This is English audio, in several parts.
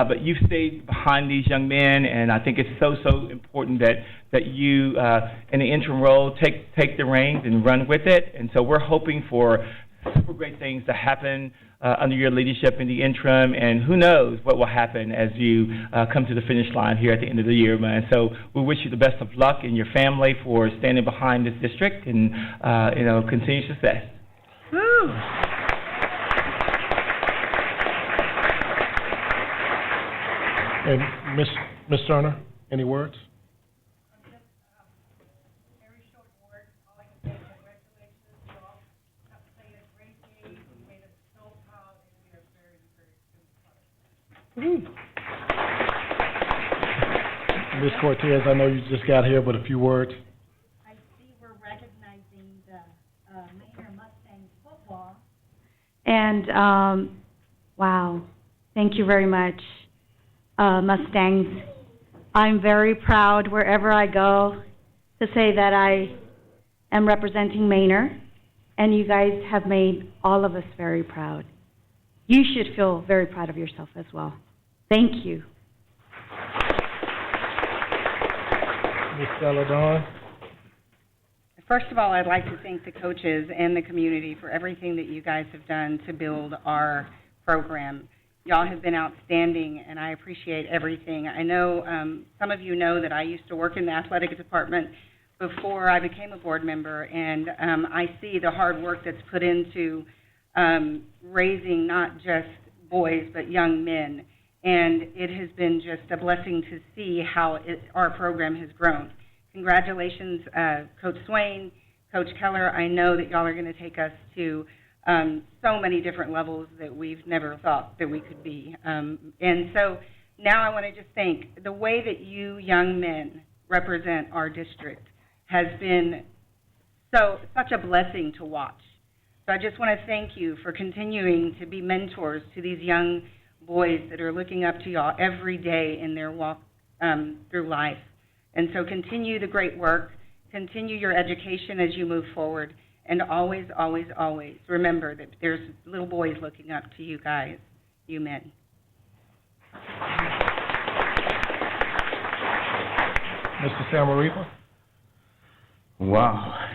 but you've stayed behind these young men, and I think it's so important that you, in the interim role, take the reins and run with it. And so we're hoping for super great things to happen under your leadership in the interim, and who knows what will happen as you come to the finish line here at the end of the year, man. So we wish you the best of luck and your family for standing behind this district, and continued success. Woo. And Ms. Turner, any words? Very short word. All I can say is congratulations. You all have played a great game. You made us so proud, and we are very, very proud. Ms. Cortez, I know you just got here, but a few words. I see we're recognizing the Manor Mustangs football. And, wow, thank you very much, Mustangs. I'm very proud wherever I go to say that I am representing Manor, and you guys have made all of us very proud. You should feel very proud of yourself as well. Thank you. Ms. Celadon. First of all, I'd like to thank the coaches and the community for everything that you guys have done to build our program. Y'all have been outstanding, and I appreciate everything. I know some of you know that I used to work in the athletic department before I became a board member, and I see the hard work that's put into raising not just boys but young men, and it has been just a blessing to see how our program has grown. Congratulations, Coach Swain, Coach Keller. I know that y'all are going to take us to so many different levels that we've never thought that we could be. And so now I want to just think, the way that you young men represent our district has been such a blessing to watch. So I just want to thank you for continuing to be mentors to these young boys that are looking up to y'all every day in their walk through life. And so continue the great work, continue your education as you move forward, and always, always, always remember that there's little boys looking up to you guys, you men. Mr. Samaripa? Wow.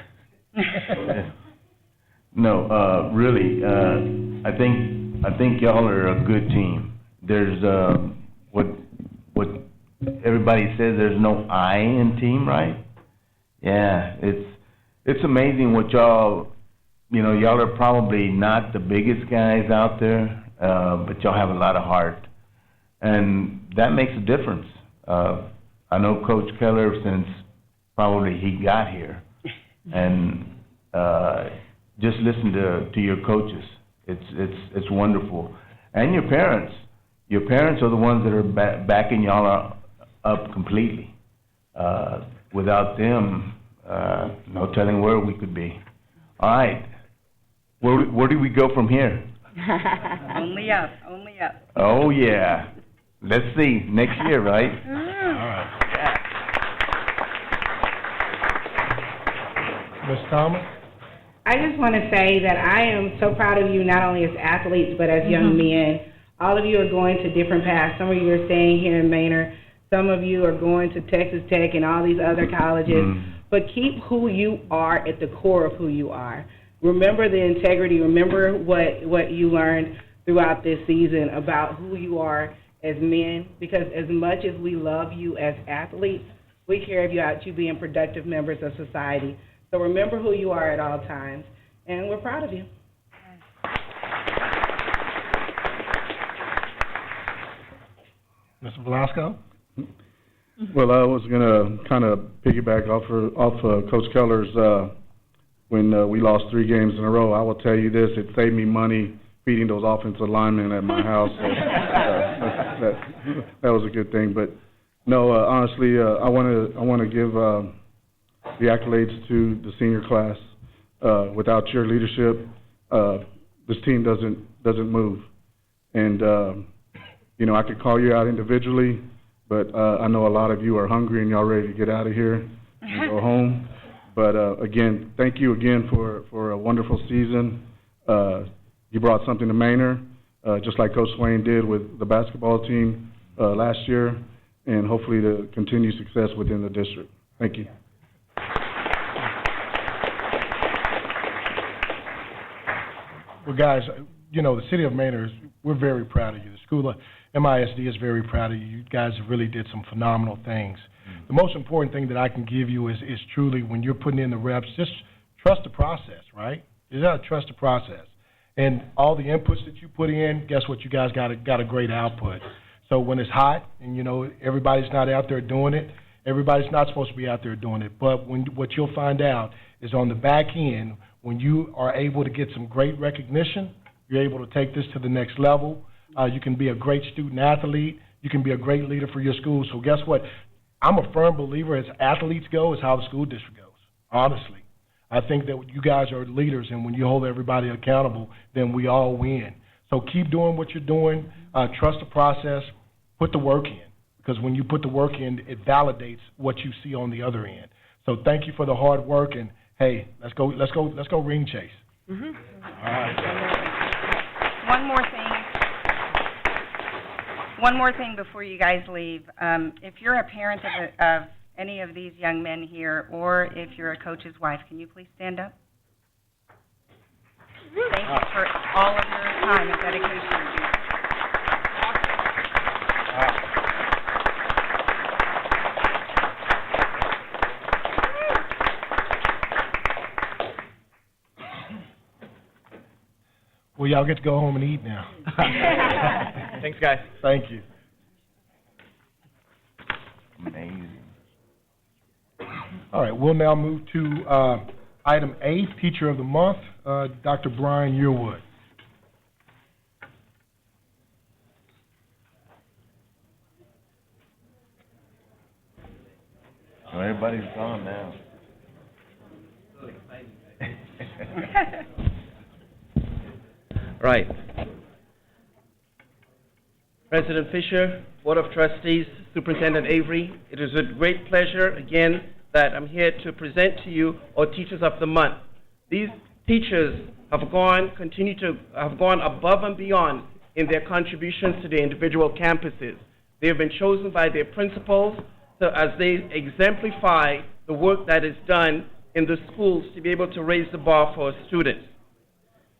No, really, I think y'all are a good team. There's what everybody says. There's no I in team, right? Yeah, it's amazing what y'all are probably not the biggest guys out there, but y'all have a lot of heart, and that makes a difference. I know Coach Keller since probably he got here, and just listen to your coaches. It's wonderful, and your parents. Your parents are the ones that are backing y'all up completely. Without them, no telling where we could be. All right, where do we go from here? Only up, only up. Oh yeah, let's see next year, right? All right. Ms. Thomas? I just want to say that I am so proud of you, not only as athletes, but as young men. All of you are going to different paths. Some of you are staying here in Manor. Some of you are going to Texas Tech and all these other colleges. But keep who you are at the core of who you are. Remember the integrity. Remember what you learned throughout this season about who you are as men. Because as much as we love you as athletes, we care about you being productive members of society. So remember who you are at all times, and we're proud of you. Mr. Velasco? Well, I was going to kind of piggyback off Coach Keller's when we lost 3 games in a row. I will tell you this, it saved me money feeding those offensive linemen at my house. So, that was a good thing. But, no, honestly, I want to give the accolades to the senior class. Without your leadership, this team doesn't move. And, I could call you out individually, but I know a lot of you are hungry and y'all ready to get out of here and go home. But, again, thank you again for a wonderful season. You brought something to Manor. just like Coach Swain did with the basketball team, last year, and hopefully to continue success within the district. Thank you. Well, guys, you know, the city of Manor, we're very proud of you. The school, MISD, is very proud of you. You guys really did some phenomenal things. The most important thing that I can give you is truly, when you're putting in the reps, just trust the process, right? You gotta trust the process. And all the inputs that you put in, guess what? You guys got a great output. So when it's hot and, you know, everybody's not out there doing it, everybody's not supposed to be out there doing it. But what you'll find out is on the back end, when you are able to get some great recognition, you're able to take this to the next level. You can be a great student athlete. You can be a great leader for your school. So guess what? I'm a firm believer, as athletes go, is how the school district goes, honestly. I think that you guys are leaders, and when you hold everybody accountable, then we all win. So keep doing what you're doing. Trust the process. Put the work in, because when you put the work in, it validates what you see on the other end. So thank you for the hard work, and hey, let's go ring chase. Mm-hmm. All right. One more thing before you guys leave. If you're a parent of any of these young men here, or if you're a coach's wife, can you please stand up? Thank you for all of your time and dedication. Well, y'all get to go home and eat now. Thanks, guys. Thank you. Amazing. All right, we'll now move to item A, Teacher of the Month, Dr. Brian Yearwood. Well, everybody's gone now. Right. President Fisher, Board of Trustees, Superintendent Avery, it is with great pleasure again that I'm here to present to you our Teachers of the Month. These teachers have gone above and beyond in their contributions to their individual campuses. They have been chosen by their principals as they exemplify the work that is done in the schools to be able to raise the bar for our students.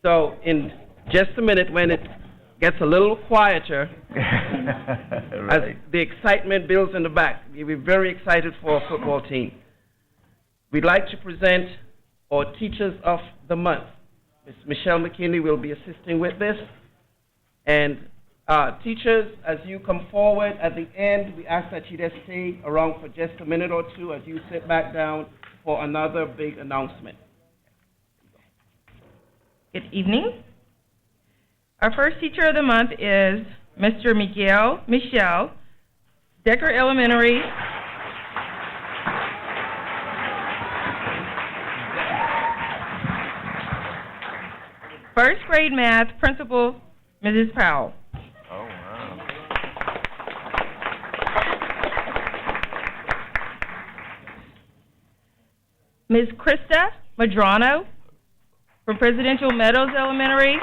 So in just a minute, when it gets a little quieter, as the excitement builds in the back, we're very excited for our football team. We'd like to present our Teachers of the Month. Ms. Michelle McKinley will be assisting with this. And teachers, as you come forward at the end, we ask that you just stay around for just a minute or two as you sit back down for another big announcement. Good evening. Our first Teacher of the Month is Mr. Miguel Michel, Decker Elementary. First grade math, Principal Mrs. Powell. Oh, wow. Ms. Krista Madrano from Presidential Meadows Elementary.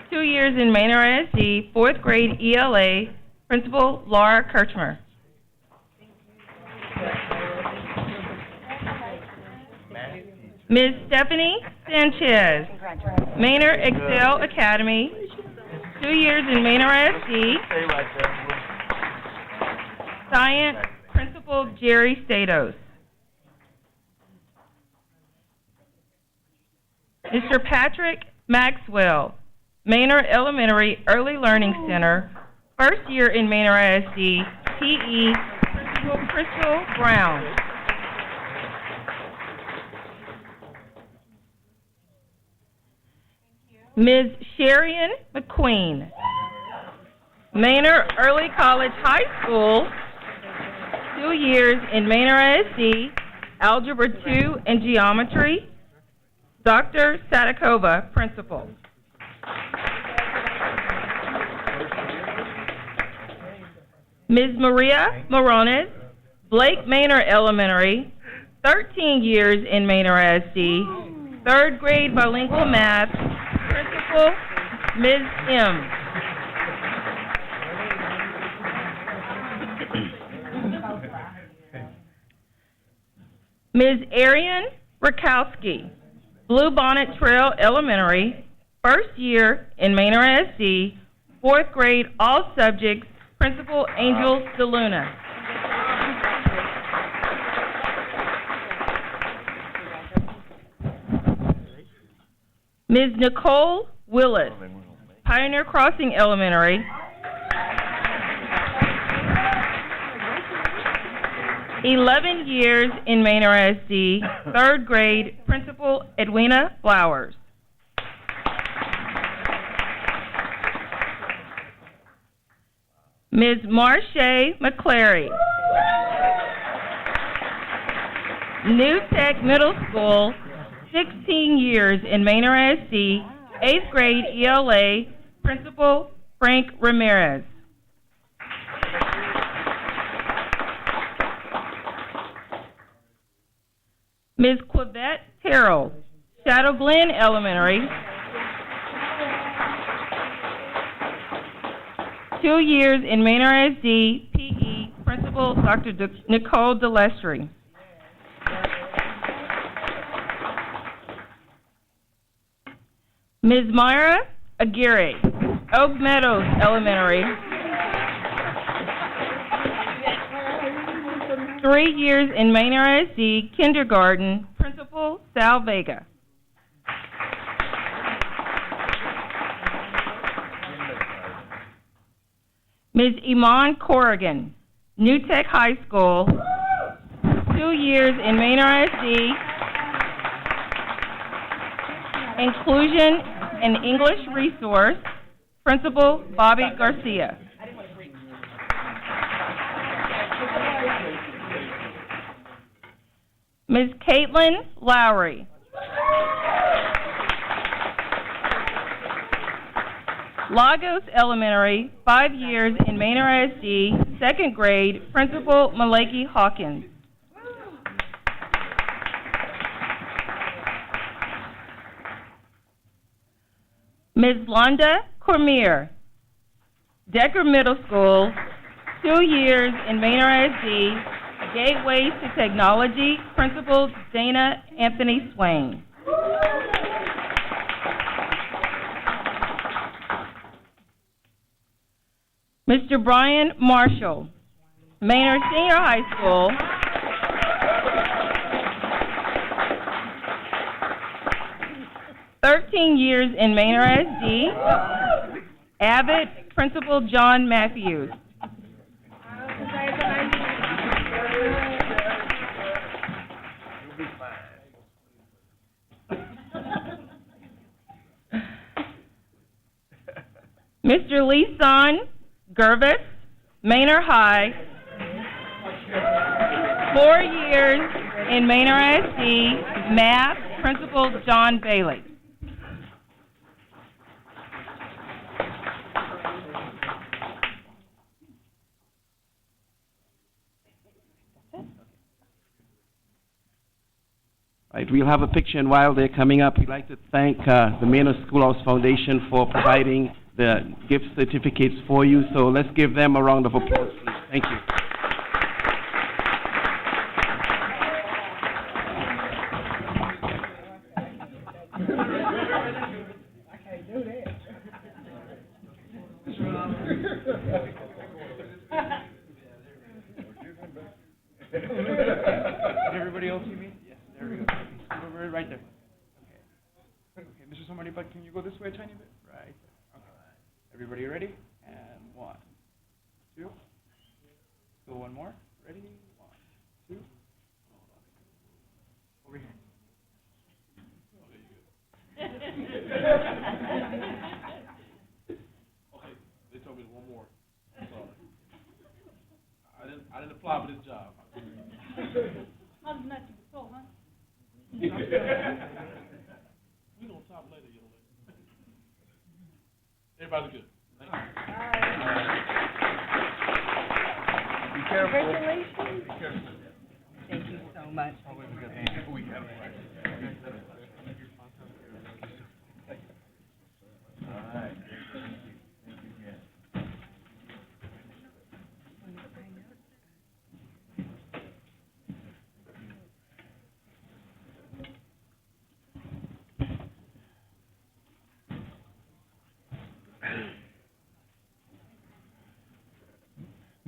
2 years in Manor ISD, fourth grade ELA, Principal Laura Kirchmer. Ms. Stephanie Sanchez, Manor Excel Academy, 2 years in Manor ISD, Science, Principal Jerry Statos. Mr. Patrick Maxwell, Manor Elementary Early Learning Center, first year in Manor ISD, PE, Principal Crystal Brown. Ms. Sherian McQueen, Manor Early College High School, 2 years in Manor ISD, Algebra 2 and Geometry, Dr. Sadakova, Principal. Ms. Maria Morones, Blake Manor Elementary, 13 years in Manor ISD, third grade bilingual math, Principal, Ms. M. Ms. Arian Rakowski, Blue Bonnet Trail Elementary, first year in Manor ISD, fourth grade, all subjects, Principal Angel DeLuna. Ms. Nicole Willis, Pioneer Crossing Elementary, 11 years in Manor ISD, third grade, Principal Edwina Flowers. Ms. Marche McClary, New Tech Middle School, 16 years in Manor ISD, eighth grade ELA, Principal Frank Ramirez. Ms. Quivette Terrell, Shadow Glen Elementary, 2 years in Manor ISD, PE, Principal Dr. Nicole Delestri. Ms. Myra Aguirre, Oak Meadows Elementary, 3 years in Manor ISD, kindergarten, Principal Sal Vega. Ms. Iman Corrigan, New Tech High School, 2 years in Manor ISD, inclusion and English resource, Principal Bobby Garcia. Ms. Caitlin Lowry, Lagos Elementary, 5 years in Manor ISD, second grade, Principal Malaki Hawkins. Ms. Londa Cormier, Decker Middle School, 2 years in Manor ISD, Gateways to Technology, Principal Dana Anthony Swain. Mr. Brian Marshall, Manor Senior High School, 13 years in Manor ISD, Abbott, Principal John Matthews. Mr. Leeson Gervis, Manor High, 4 years in Manor ISD, Math, Principal John Bailey. Right, we'll have a picture, and while they're coming up, we'd like to thank the Manor Schoolhouse Foundation for providing the gift certificates for you. So let's give them a round of applause, please. Thank you. Everybody else see me? Yes, there we go. Scoot over right there. Okay. Okay, Mr. Somebody, but can you go this way a tiny bit? Right there. Okay. Everybody ready? And 1, 2. Go one more. Ready? 1, 2. Over here. Okay, they told me one more. I'm sorry. I didn't apply for this job. How's nothing before, huh? We gonna talk later, young lady. Everybody good? Thank you. Be careful. Congratulations. Be careful. Thank you so much. Oh, wait, we got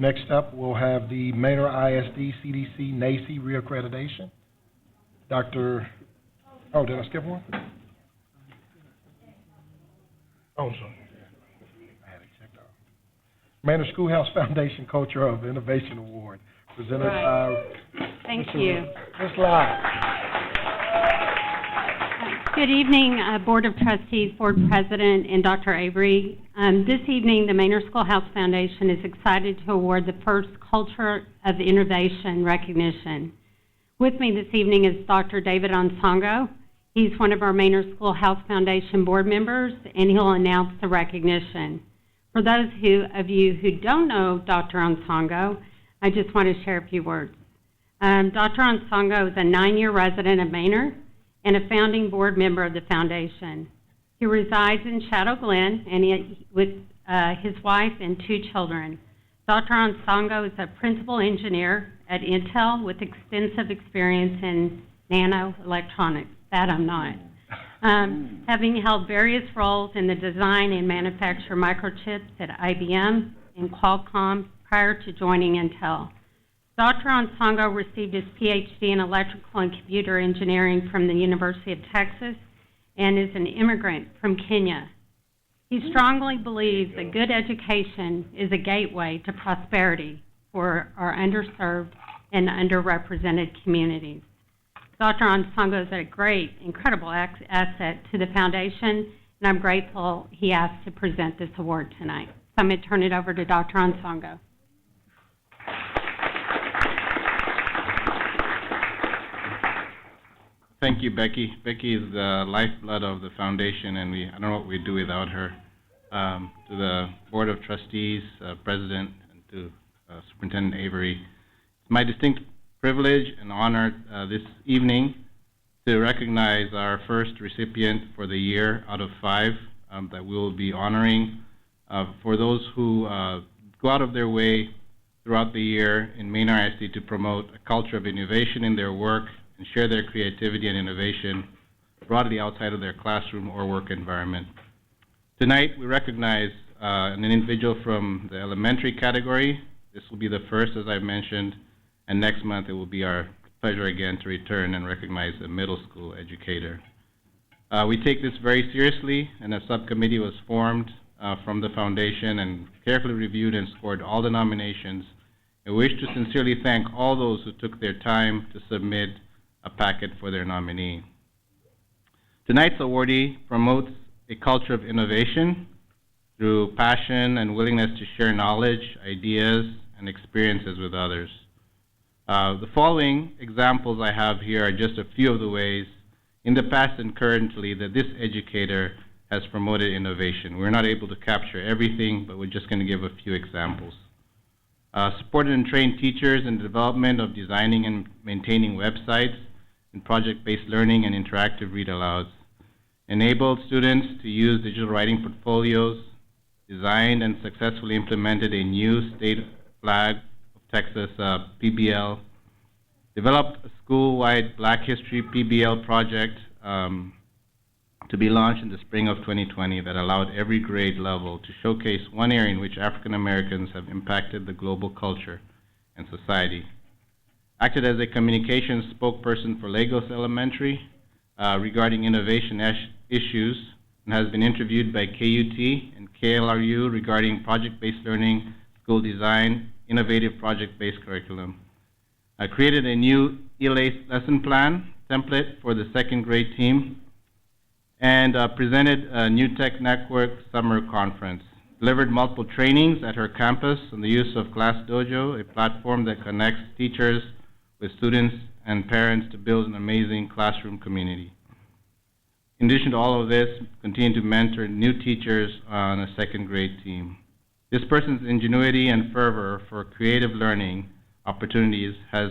Next up, we'll have the Manor ISD CDC NACE reaccreditation. Dr., oh, did I skip one? Oh, I'm sorry. I had it checked off. Manor Schoolhouse Foundation Culture of Innovation Award, presented by Thank you. Ms. Lott. Good evening, Board of Trustees, Board President, and Dr. Avery. This evening, the Manor Schoolhouse Foundation is excited to award the first Culture of Innovation recognition. With me this evening is Dr. David Onsongo. He's one of our Manor Schoolhouse Foundation board members, and he'll announce the recognition. For those of you who don't know Dr. Onsongo, I just want to share a few words. Dr. Onsongo is a 9-year resident of Manor and a founding board member of the foundation. He resides in Shadow Glen and with his wife and 2 children. Dr. Onsongo is a principal engineer at Intel with extensive experience in nanoelectronics. That I'm not. Having held various roles in the design and manufacture microchips at IBM and Qualcomm prior to joining Intel. Dr. Onsongo received his PhD in electrical and computer engineering from the University of Texas and is an immigrant from Kenya. He strongly believes a good education is a gateway to prosperity for our underserved and underrepresented communities. Dr. Onsongo is a great, incredible asset to the foundation, and I'm grateful he asked to present this award tonight. So I'm going to turn it over to Dr. Onsongo. Thank you, Becky. Becky is the lifeblood of the foundation, and I don't know what we'd do without her. To the Board of Trustees, President, and to Superintendent Avery, it's my distinct privilege and honor this evening to recognize our first recipient for the year out of 5 that we will be honoring. For those who go out of their way throughout the year in Manor ISD to promote a culture of innovation in their work and share their creativity and innovation broadly outside of their classroom or work environment. Tonight, we recognize an individual from the elementary category. This will be the first, as I mentioned, and next month it will be our pleasure again to return and recognize a middle school educator. We take this very seriously, and a subcommittee was formed from the foundation and carefully reviewed and scored all the nominations. I wish to sincerely thank all those who took their time to submit a packet for their nominee. Tonight's awardee promotes a culture of innovation through passion and willingness to share knowledge, ideas, and experiences with others. The following examples I have here are just a few of the ways in the past and currently that this educator has promoted innovation. We're not able to capture everything, but we're just going to give a few examples. Supported and trained teachers in the development of designing and maintaining websites in project-based learning and interactive read-alouds. Enabled students to use digital writing portfolios, designed and successfully implemented a new state flag of Texas PBL, developed a school-wide Black History PBL project to be launched in the spring of 2020 that allowed every grade level to showcase one area in which African Americans have impacted the global culture and society. Acted as a communications spokesperson for Lagos Elementary regarding innovation issues, and has been interviewed by KUT and KLRU regarding project-based learning, school design, innovative project-based curriculum. I created a new ELA lesson plan template for the 2nd grade team, and presented a New Tech Network Summer Conference. Delivered multiple trainings at her campus on the use of Class Dojo, a platform that connects teachers with students and parents to build an amazing classroom community. In addition to all of this, continue to mentor new teachers on a 2nd grade team. This person's ingenuity and fervor for creative learning opportunities has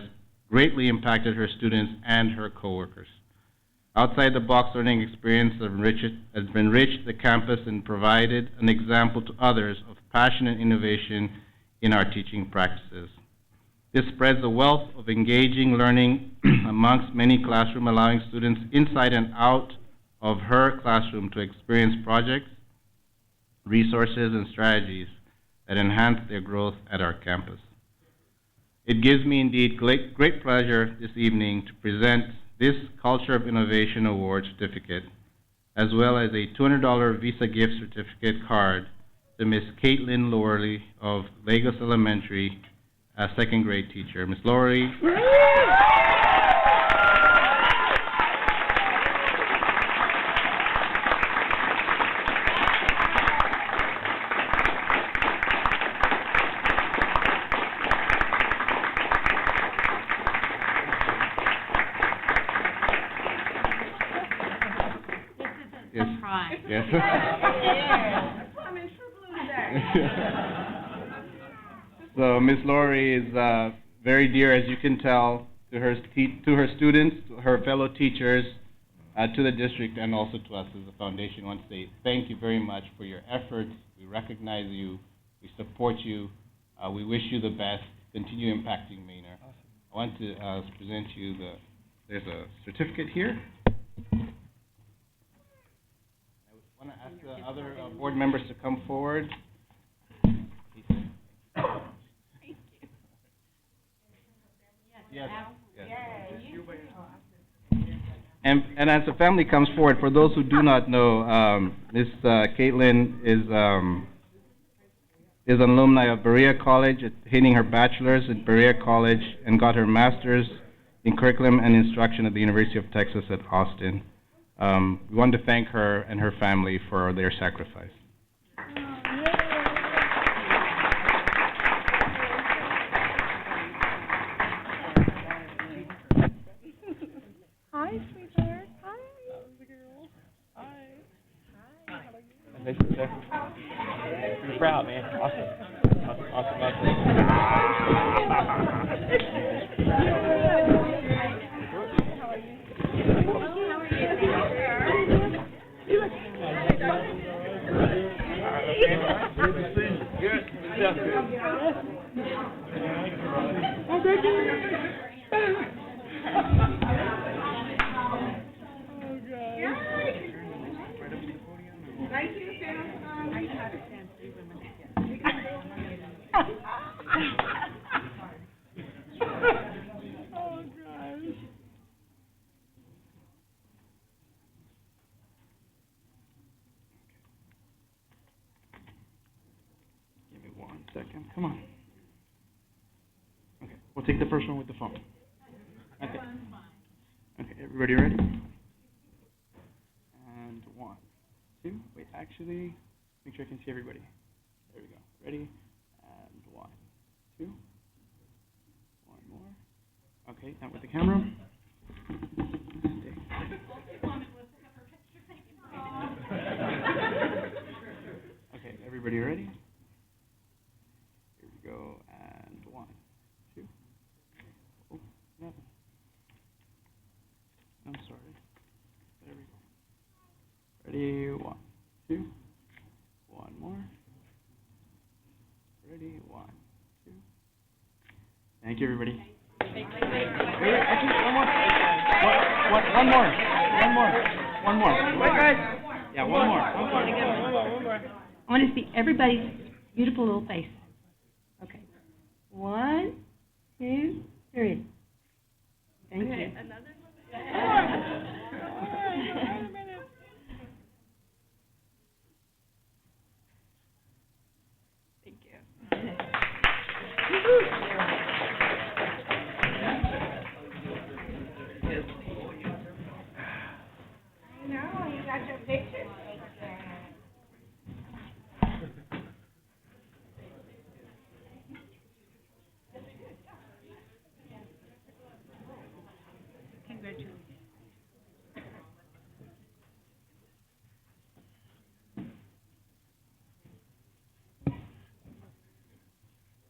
greatly impacted her students and her coworkers. Outside-the-box learning experience has enriched the campus and provided an example to others of passion and innovation in our teaching practices. This spreads a wealth of engaging learning amongst many classrooms, allowing students inside and out of her classroom to experience projects, resources, and strategies that enhance their growth at our campus. It gives me indeed great pleasure this evening to present this Culture of Innovation Award certificate, as well as a $200 Visa gift certificate card to Miss Caitlin Lorley of Lagos Elementary, a second grade teacher. Miss Lorley. Yes. I'm in true blue today. So Miss Lori is very dear, as you can tell, to her students, to her fellow teachers, to the district, and also to us as a foundation. I want to say thank you very much for your efforts. We recognize you. We support you. We wish you the best. Continue impacting Manor. I want to present you there's a certificate here. I want to ask the other board members to come forward. Yes. And as the family comes forward, for those who do not know, Miss Caitlin is an alumni of Berea College, attaining her bachelor's at Berea College, and got her master's in curriculum and instruction at the University of Texas at Austin. We want to thank her and her family for their sacrifice. Hi, sweetheart. Hi. How's the girl? Hi. Hi. Thank you, sir. You're proud, man. Awesome. Give me 1 second. Come on. Okay, we'll take the first one with the phone. Okay. Okay, everybody ready? And 1, 2. Wait, actually, make sure I can see everybody. There we go. Ready? And 1, 2. 1 more. Okay, now with the camera. Okay, everybody ready? Here we go, and 1, 2. Oh, no. I'm sorry. There we go. Ready, 1, 2. 1 more. Ready, 1, 2. Thank you, everybody. Wait, actually, one more. Wait, guys. Yeah, one more. I want to see everybody's beautiful little face. Okay. 1, 2, 3. Thank you. Another? Thank you. No, you got your picture.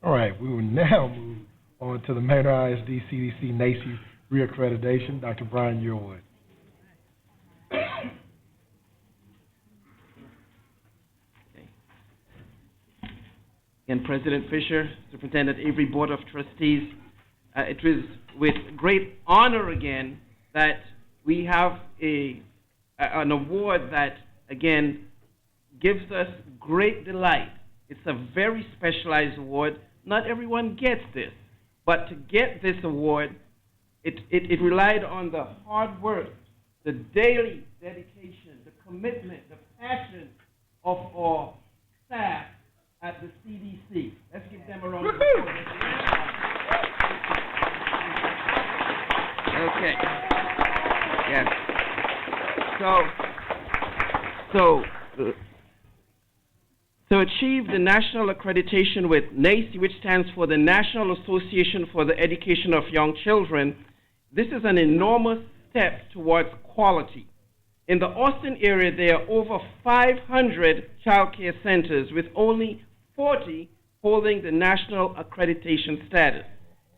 All right, we will now move on to the Manor ISD CDC NACE reaccreditation. Dr. Brian Yearwood. Again, President Fisher, Superintendent Avery, Board of Trustees, it was with great honor again that we have an award that, again, gives us great delight It's a very specialized award. Not everyone gets this. But to get this award, it relied on the hard work, the daily dedication, the commitment, the passion of our staff at the CDC. Let's give them a round of applause. Okay. Yes. To achieve the national accreditation with NACE, which stands for the National Association for the Education of Young Children, this is an enormous step towards quality. In the Austin area, there are over 500 child care centers, with only 40 holding the national accreditation status.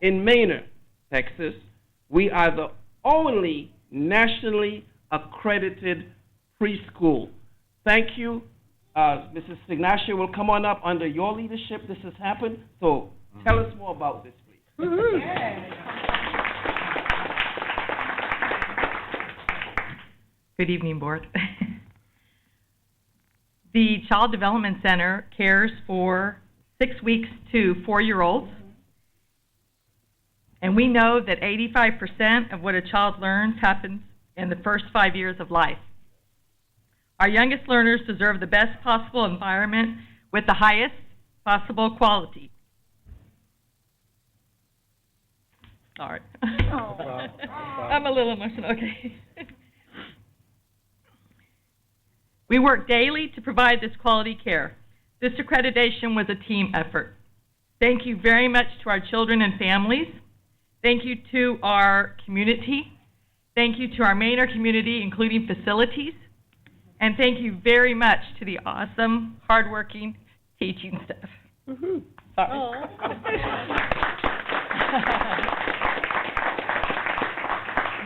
In Manor, Texas, we are the only nationally accredited preschool. Thank you. Mrs. Signatia will come on up. Under your leadership, this has happened. So tell us more about this, please. Good evening, Board. The Child Development Center cares for 6 weeks to 4-year-olds. And we know that 85% of what a child learns happens in the first 5 years of life. Our youngest learners deserve the best possible environment with the highest possible quality. Sorry. I'm a little emotional, okay. We work daily to provide this quality care. This accreditation was a team effort. Thank you very much to our children and families. Thank you to our community. Thank you to our Manor community, including facilities. And thank you very much to the awesome, hardworking teaching staff. Sorry.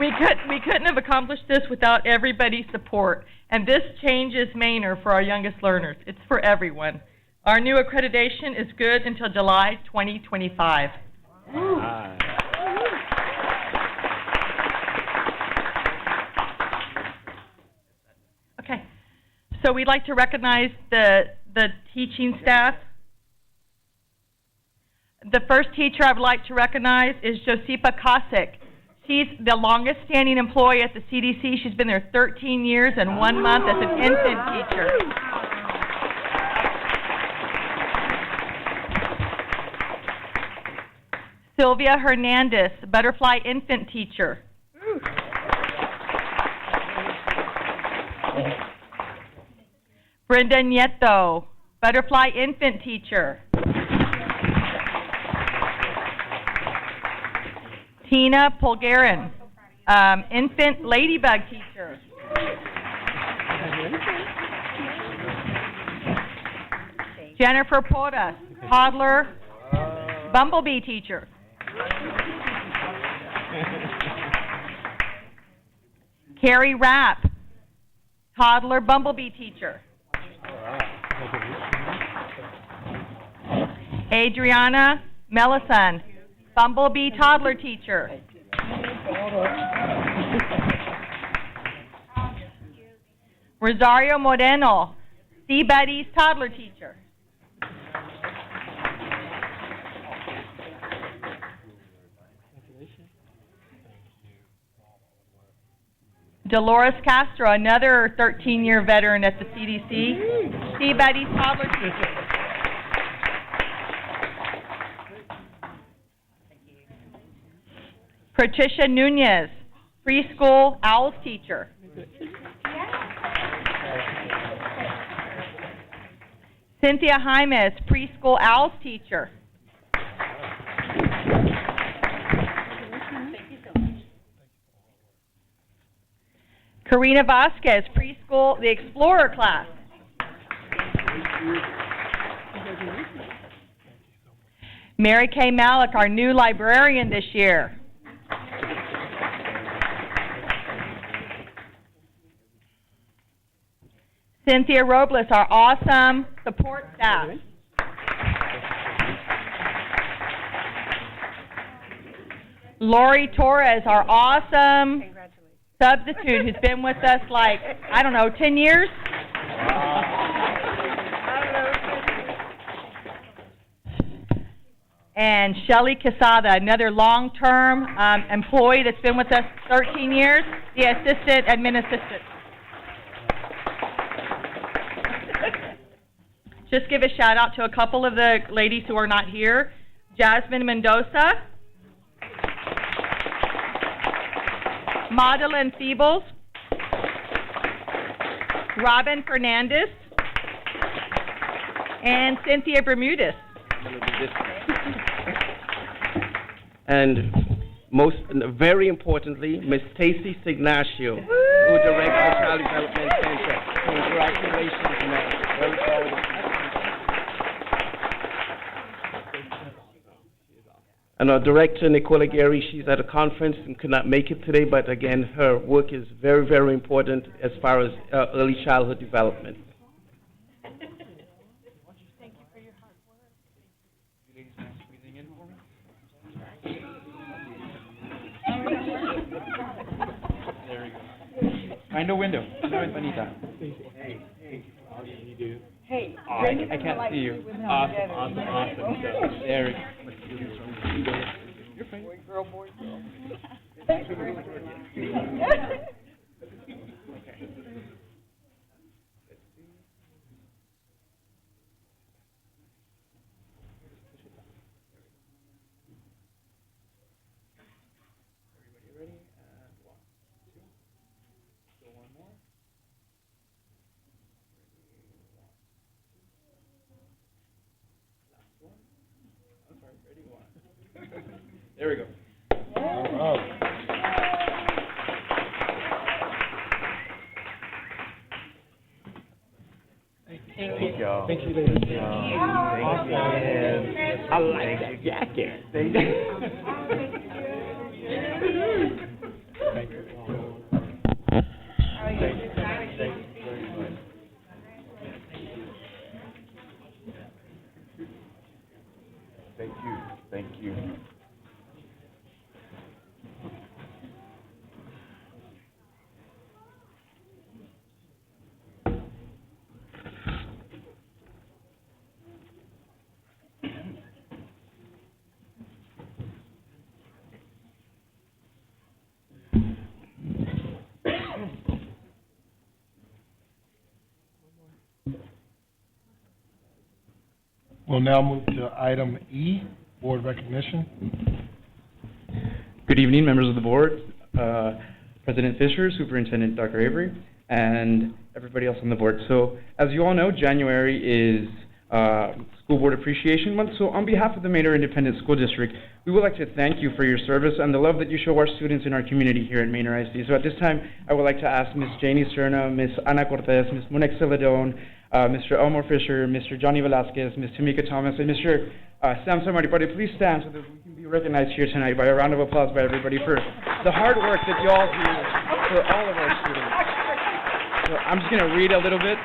We couldn't have accomplished this without everybody's support. And this changes Manor for our youngest learners. It's for everyone. Our new accreditation is good until July 2025. Okay, so we'd like to recognize the teaching staff. The first teacher I would like to recognize is Josipa Kosick. She's the longest standing employee at the CDC. She's been there 13 years and 1 month as an infant teacher. Sylvia Hernandez, butterfly infant teacher. Brenda Nieto, butterfly infant teacher. Tina Polgarin, infant ladybug teacher. Jennifer Portas, toddler bumblebee teacher. Carrie Rapp, toddler bumblebee teacher. Adriana Mellison, bumblebee toddler teacher. Rosario Moreno, Sea Buddies toddler teacher. Dolores Castro, another 13-year veteran at the CDC, Sea Buddies toddler teacher. Patricia Nunez, preschool owls teacher. Cynthia Jaimes, preschool owls teacher. Karina Vasquez, preschool, the Explorer class. Mary Kay Malik, our new librarian this year. Cynthia Robles, our awesome support staff. Lori Torres, our awesome substitute who's been with us like, 10 years? And Shelley Quesada, another long-term employee that's been with us 13 years, the assistant admin assistant. Just give a shout out to a couple of the ladies who are not here. Jasmine Mendoza, Madeline Feebles, Robin Fernandez, and Cynthia Bermudez. And very importantly, Ms. Stacy Signacio, who directs our Child Development Center. Congratulations, ma'am. Very proud of you. And our director, Nicola Gary, she's at a conference and could not make it today, but again, her work is very, very important as far as early childhood development. Thank you for your hard work. You ladies mind squeezing in for me? There we go. Find a window. Ventanita. Hey, all you need to do. Hey, Oh, I can't see you. Awesome. There we go. You're fine. Boy, girl. Everybody ready? And 1, 2. Still one more. Last one. I'm sorry, ready? 1. There we go. Thank y'all. Thank you, ladies. Thank you. I like that jacket. Thank you. Thank you. Thank you. We'll now move to item E, board recognition. Good evening, members of the board, President Fisher, Superintendent Dr. Avery, and everybody else on the board. So, as you all know, January is School Board Appreciation Month. So, on behalf of the Manor Independent School District, we would like to thank you for your service and the love that you show our students in our community here at Manor ISD. So, at this time, I would like to ask Ms. Janie Serna, Ms. Ana Cortez, Ms. Monex Celedon, Mr. Elmore Fisher, Mr. Johnny Velasquez, Ms. Tamika Thomas, and Mr. Sam Samaripati, please stand so that we can be recognized here tonight by a round of applause by everybody for the hard work that you all do for all of our students. So I'm just going to read a little bit.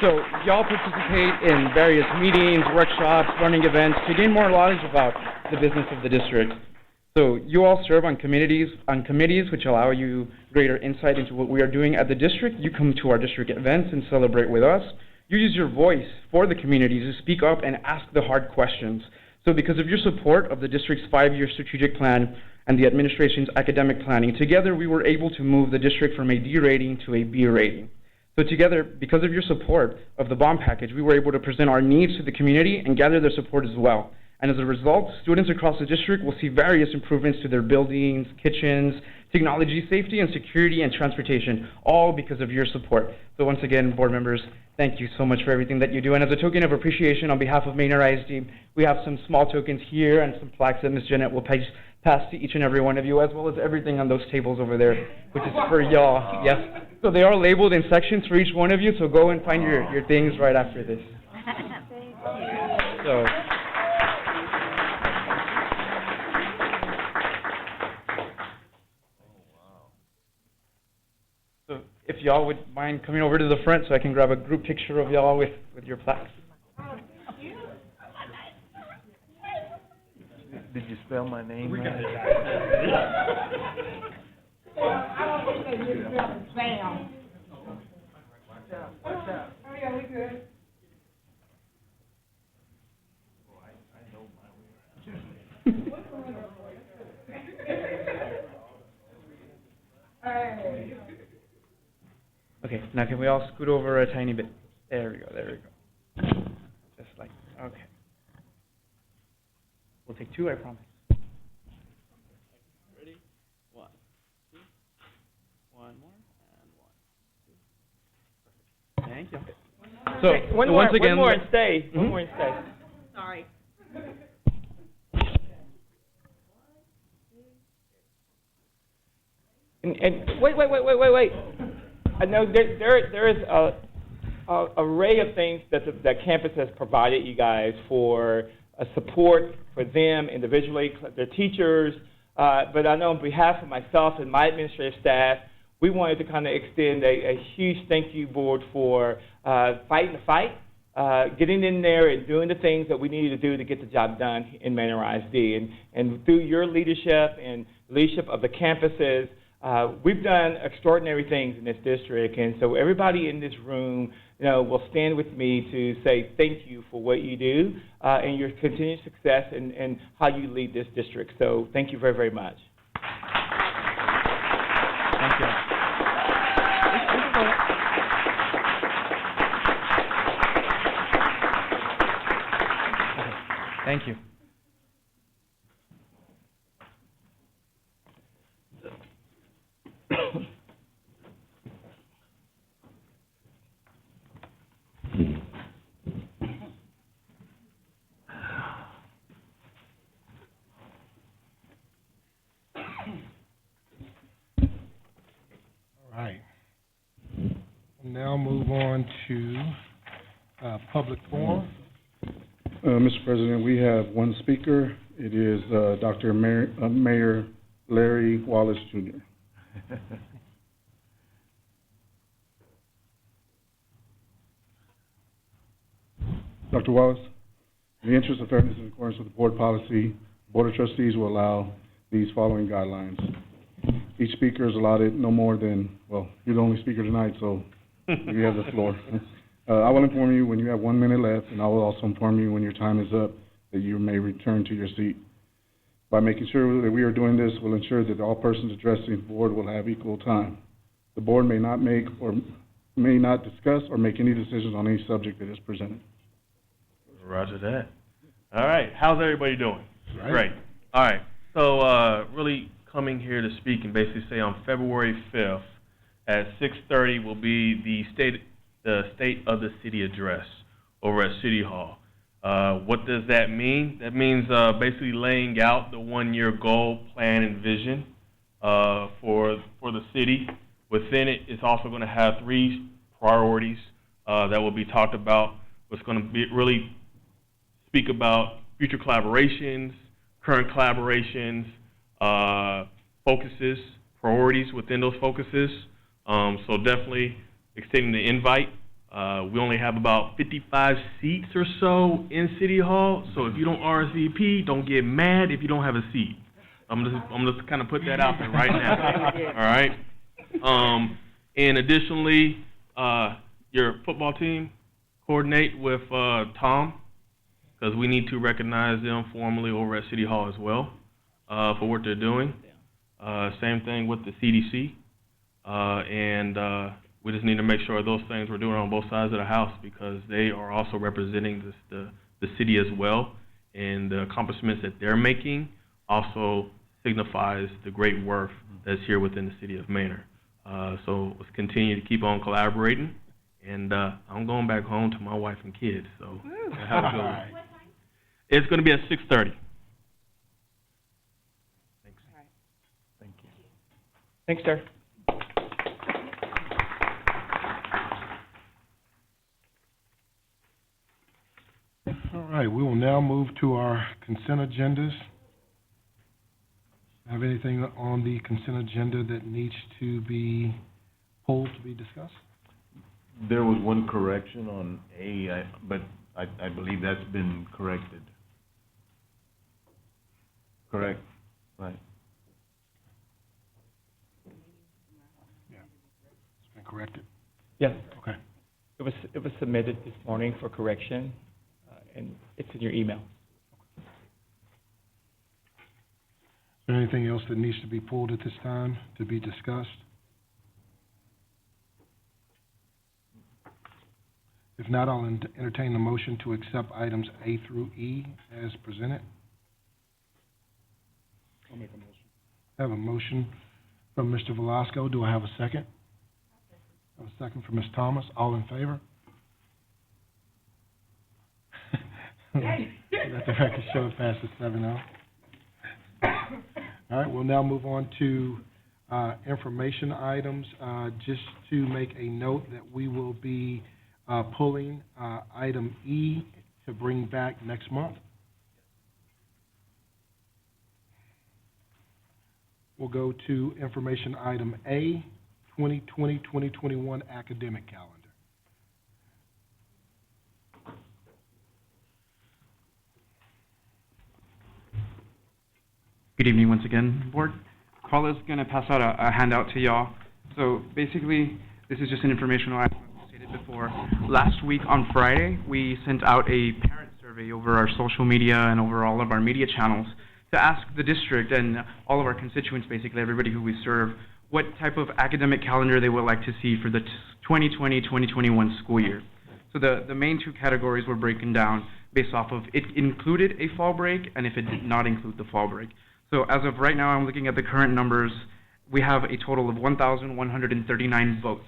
So y'all participate in various meetings, workshops, learning events to gain more knowledge about the business of the district. So you all serve on committees which allow you greater insight into what we are doing at the district. You come to our district events and celebrate with us. You use your voice for the community to speak up and ask the hard questions. So because of your support of the district's 5-year strategic plan and the administration's academic planning, together we were able to move the district from a D rating to a B rating. So together, because of your support of the bond package, we were able to present our needs to the community and gather their support as well. And as a result, students across the district will see various improvements to their buildings, kitchens, technology, safety, and security, and transportation, all because of your support. So once again, board members, thank you so much for everything that you do. And as a token of appreciation on behalf of Manor ISD, we have some small tokens here and some plaques that Ms. Jeanette will pass to each and every one of you, as well as everything on those tables over there, which is for y'all. Yes. So they are labeled in sections for each one of you, so go and find your things right after this. So. So if y'all would mind coming over to the front so I can grab a group picture of y'all with your plaques. Did you spell my name right? I don't think they just got Sam. Watch out. Oh, yeah, we good. Okay, now can we all scoot over a tiny bit? There we go, there we go. Just like, okay. We'll take two, I promise. Ready? 1, 2. One more, and 1, 2. Thank you. So, once again... One more and stay. One more and stay. Sorry. And wait. I know there is a array of things that that campus has provided you guys for support for them individually, their teachers. But I know on behalf of myself and my administrative staff, we wanted to kind of extend a huge thank you board for fighting the fight, getting in there and doing the things that we needed to do to get the job done in Manor ISD. And through your leadership and leadership of the campuses, we've done extraordinary things in this district. And so everybody in this room, will stand with me to say thank you for what you do and your continued success and how you lead this district. So thank you very, very much. Thank you. Thank you. All right. We'll now move on to public forum. Mr. President, we have one speaker. It is Dr. Mayor Larry Wallace, Jr. Dr. Wallace, in the interest of fairness and accordance with the board policy, the Board of Trustees will allow these following guidelines. Each speaker is allotted no more than, well, you're the only speaker tonight, so you have the floor. I will inform you when you have 1 minute left, and I will also inform you when your time is up that you may return to your seat. By making sure that we are doing this, we'll ensure that all persons addressing the board will have equal time. The board may not make or may not discuss or make any decisions on any subject that is presented. Roger that. All right, how's everybody doing? Right. Great. All right, so really coming here to speak and basically say on February 5th at 6:30 will be the state of the city address over at City Hall. What does that mean? That means basically laying out the one-year goal, plan, and vision for the city. Within it, it's also going to have 3 priorities that will be talked about. It's going to be really speak about future collaborations, current collaborations, focuses, priorities within those focuses. So definitely extending the invite. We only have about 55 seats or so in City Hall, so if you don't RSVP, don't get mad if you don't have a seat. I'm just kind of put that out there right now. All right. And additionally, your football team, coordinate with Tom, because we need to recognize them formally over at City Hall as well for what they're doing. Same thing with the CDC, and we just need to make sure those things we're doing on both sides of the house because they are also representing the city as well, and the accomplishments that they're making also signifies the great work that's here within the city of Manor. So let's continue to keep on collaborating, and I'm going back home to my wife and kids, so have a good one. It's going to be at 6:30. Thanks. Thank you. Thanks, sir. All right, we will now move to our consent agendas. Have anything on the consent agenda that needs to be pulled to be discussed? There was one correction on A, but I believe that's been corrected. Correct, right. Yeah, it's been corrected. Yes. Okay. It was submitted this morning for correction, and it's in your email. there anything else that needs to be pulled at this time to be discussed? If not, I'll entertain the motion to accept items A through E as presented. I'll make a motion. I have a motion from Mr. Velasco. Do I have a second? I have a second from Ms. Thomas. All in favor? Let the record show it passes 7-0. All right, we'll now move on to information items. Just to make a note that we will be pulling item E to bring back next month. We'll go to information item A, 2020-2021 academic calendar. Good evening once again, Board. Carla's going to pass out a handout to y'all. So basically, this is just an informational item, as stated before. Last week on Friday, we sent out a parent survey over our social media and over all of our media channels to ask the district and all of our constituents, basically everybody who we serve, what type of academic calendar they would like to see for the 2020-2021 school year. So the main two categories were broken down based off of it included a fall break and if it did not include the fall break. So as of right now, I'm looking at the current numbers. We have a total of 1,139 votes.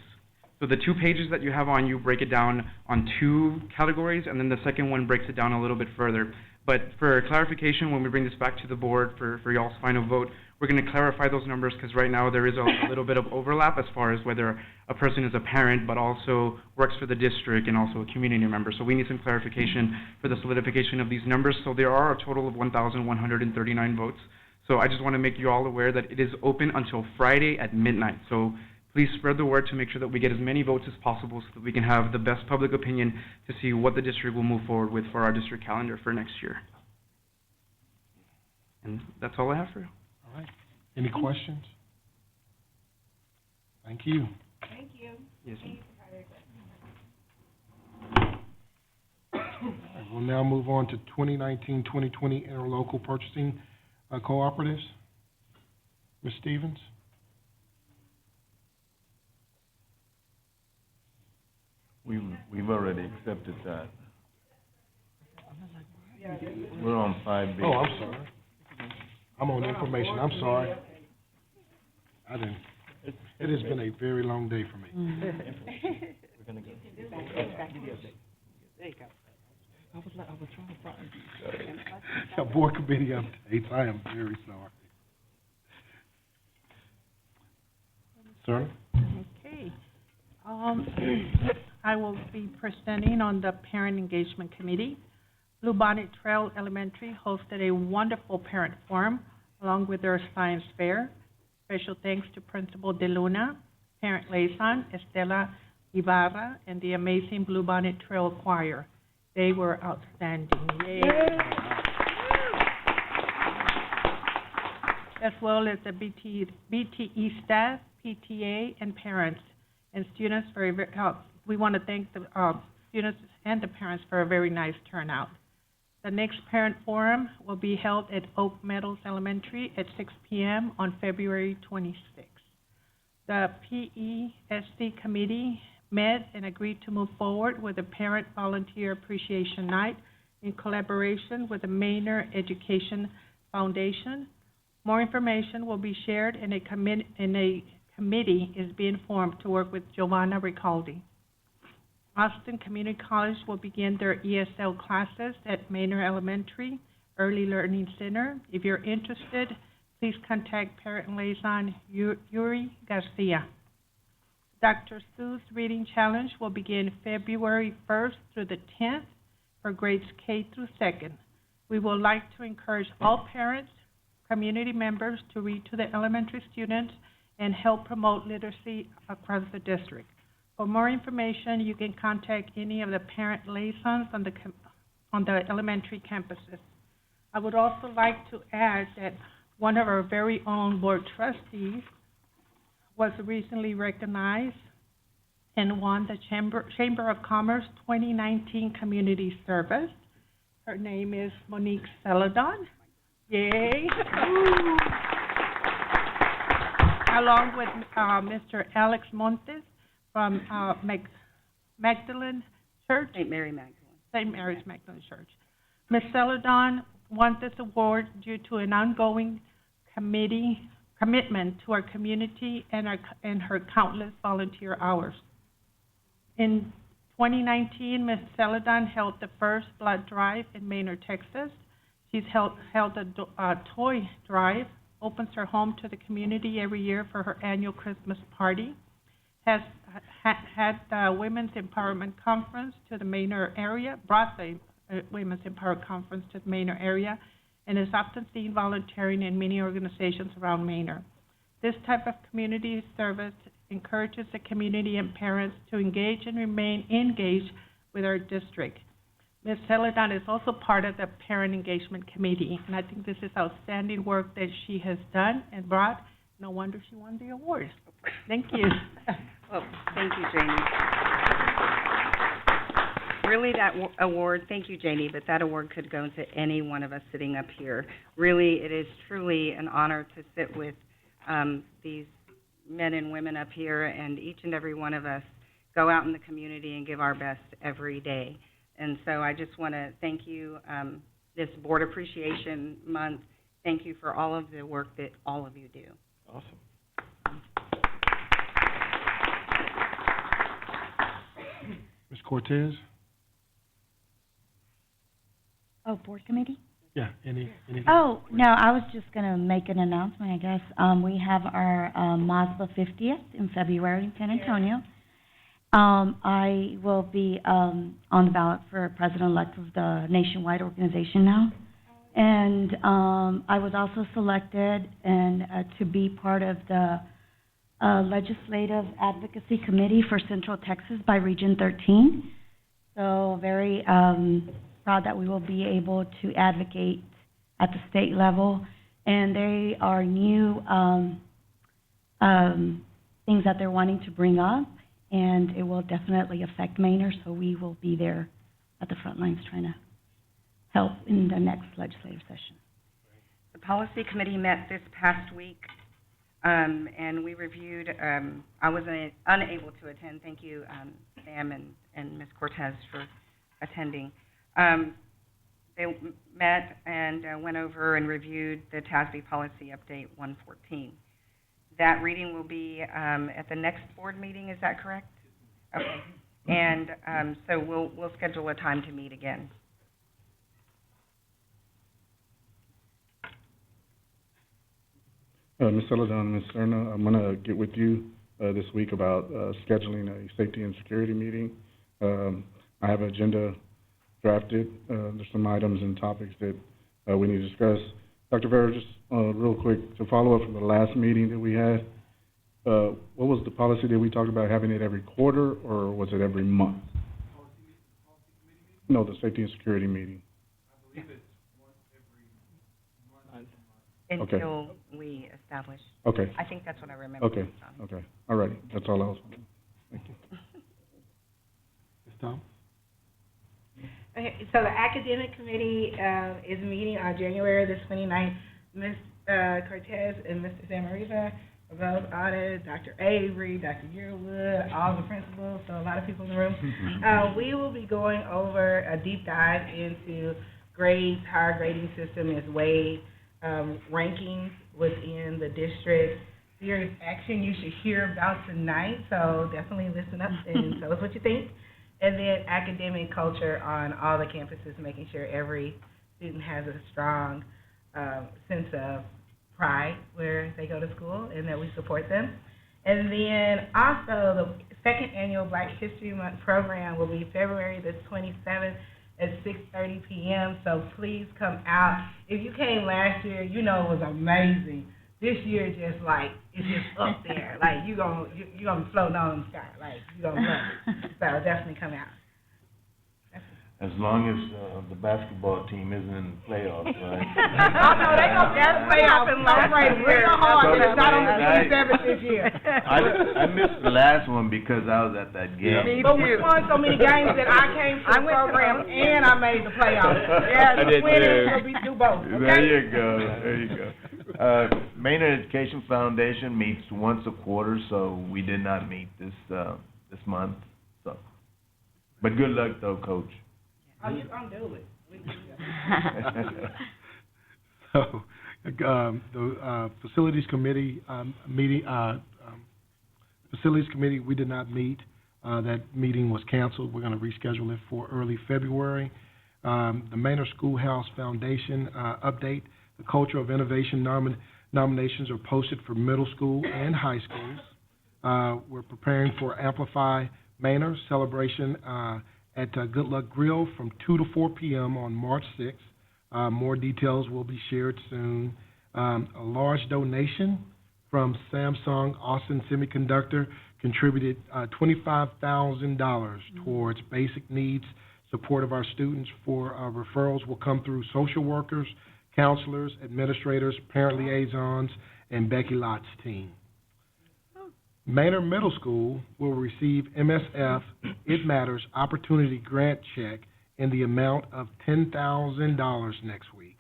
So the 2 pages that you have on you break it down on 2 categories, and then the second one breaks it down a little bit further. But for clarification, when we bring this back to the board for y'all's final vote, we're going to clarify those numbers because right now there is a little bit of overlap as far as whether a person is a parent but also works for the district and also a community member. So we need some clarification for the solidification of these numbers. So there are a total of 1,139 votes. So I just want to make you all aware that it is open until Friday at midnight. So please spread the word to make sure that we get as many votes as possible so that we can have the best public opinion to see what the district will move forward with for our district calendar for next year. And that's all I have for you. All right. Any questions? Thank you. Thank you. Yes, ma'am. All right, we'll now move on to 2019-2020 interlocal purchasing cooperatives. Ms. Stevens? We've already accepted that. We're on 5B. Oh, I'm sorry. I'm on information. I'm sorry. I didn't. It has been a very long day for me. We're gonna go. There you go. I was trying to find you. Board committee updates. I am very sorry. Sir? Okay. I will be presenting on the Parent Engagement Committee. Bluebonnet Trail Elementary hosted a wonderful parent forum along with their science fair. Special thanks to Principal De Luna, Parent Liaison Estela Ibarra, and the amazing Bluebonnet Trail Choir. They were outstanding. Yay. As well as the BTE staff, PTA, and parents and students. We want to thank the students and the parents for a very nice turnout. The next parent forum will be held at Oak Meadows Elementary at 6 p.m. on February 26th. The PESD committee met and agreed to move forward with a Parent Volunteer Appreciation Night in collaboration with the Manor Education Foundation. More information will be shared and a committee is being formed to work with Giovanna Ricaldi. Austin Community College will begin their ESL classes at Manor Elementary Early Learning Center. If you're interested, please contact Parent Liaison Yuri Garcia. Dr. Seuss Reading Challenge will begin February 1st through the 10th for grades K through 2nd. We would like to encourage all parents, community members to read to the elementary students and help promote literacy across the district. For more information, you can contact any of the parent liaisons on the elementary campuses. I would also like to add that one of our very own board trustees was recently recognized and won the Chamber of Commerce 2019 Community Service. Her name is Monique Celadon. Yay! along with, Mr. Alex Montes from, Magdalene Church. St. Mary Magdalene. St. Mary's Magdalene Church. Ms. Celadon won this award due to an ongoing commitment to our community and her countless volunteer hours. In 2019, Ms. Celadon held the first blood drive in Manor, Texas. She's held a toy drive, opens her home to the community every year for her annual Christmas party, has had the Women's Empowerment Conference to the Manor area, brought the Women's Empowerment Conference to the Manor area, and is often seen volunteering in many organizations around Manor. This type of community service encourages the community and parents to engage and remain engaged with our district. Ms. Celadon is also part of the Parent Engagement Committee, and I think this is outstanding work that she has done and brought. No wonder she won the award. Thank you. Well, thank you, Janie. Really, that award, thank you, Janie, but that award could go to any one of us sitting up here. Really, it is truly an honor to sit with these men and women up here, and each and every one of us go out in the community and give our best every day. And so I just want to thank you, this Board Appreciation Month. Thank you for all of the work that all of you do. Awesome. Ms. Cortez? Oh, board committee? Yeah, anything? Oh, no, I was just gonna make an announcement, I guess. We have our, MASBA 50th in February in San Antonio. I will be, on the ballot for president-elect of the nationwide organization now. And, I was also selected and, to be part of the, Legislative Advocacy Committee for Central Texas by Region 13. So very, proud that we will be able to advocate at the state level, and they are new things that they're wanting to bring up, and it will definitely affect Manor, so we will be there at the front lines trying to help in the next legislative session. The Policy Committee met this past week, and we reviewed, I was unable to attend, thank you, Sam and Ms. Cortez for attending. They met and went over and reviewed the TASB Policy Update 114. That reading will be at the next board meeting, is that correct? Okay. And so we'll schedule a time to meet again. Ms. Celadon, Ms. Serna, I'm gonna get with you this week about scheduling a safety and security meeting. I have an agenda drafted. There's some items and topics that we need to discuss. Dr. Vera, just real quick, to follow up from the last meeting that we had, what was the policy that we talked about, having it every quarter, or was it every month? No, the safety and security meeting. I believe it's once every month. Until we establish. Okay. I think that's what I remember. Okay, okay, all righty, that's all I was wondering. Thank you. Ms. Thomas? Okay, so the academic committee is meeting on January the 29th. Ms. Cortez and Mr. Samariva are both audited, Dr. Avery, Dr. Yearwood, all the principals, so a lot of people in the room. We will be going over a deep dive into grades, how our grading system is weighed, rankings within the district. Serious action you should hear about tonight, so definitely listen up and tell us what you think. And then academic culture on all the campuses, making sure every student has a strong sense of pride where they go to school and that we support them. And then also the second annual Black History Month program will be February the 27th at 6:30 p.m. So please come out. If you came last year, you know it was amazing. This year, just like, it's just up there. Like, you're gonna be floating on the sky. Like, you're gonna love it. So definitely come out. As long as the basketball team isn't in the playoffs, right? Oh, no, they gonna get the playoffs and celebrate real hard. It's not on the 27th this year. I missed the last one because I was at that game. But we won so many games that I came to the program and I made the playoffs. I did winning, too. so we do both, okay? There you go, there you go. Manor Education Foundation meets once a quarter, so we did not meet this month, so. But good luck though, Coach. Oh, you gonna do it. So, the Facilities Committee, Facilities Committee, we did not meet. That meeting was canceled. We're gonna reschedule it for early February. The Manor Schoolhouse Foundation, update, the Culture of Innovation nominations are posted for middle school and high schools. We're preparing for Amplify Manor celebration, at Good Luck Grill from 2 to 4 p.m. on March 6th. More details will be shared soon. A large donation from Samsung Austin Semiconductor contributed $25,000 towards basic needs support of our students. For referrals will come through social workers, counselors, administrators, parent liaisons, and Becky Lott's team. Manor Middle School will receive MSF It Matters Opportunity Grant Check in the amount of $10,000 next week.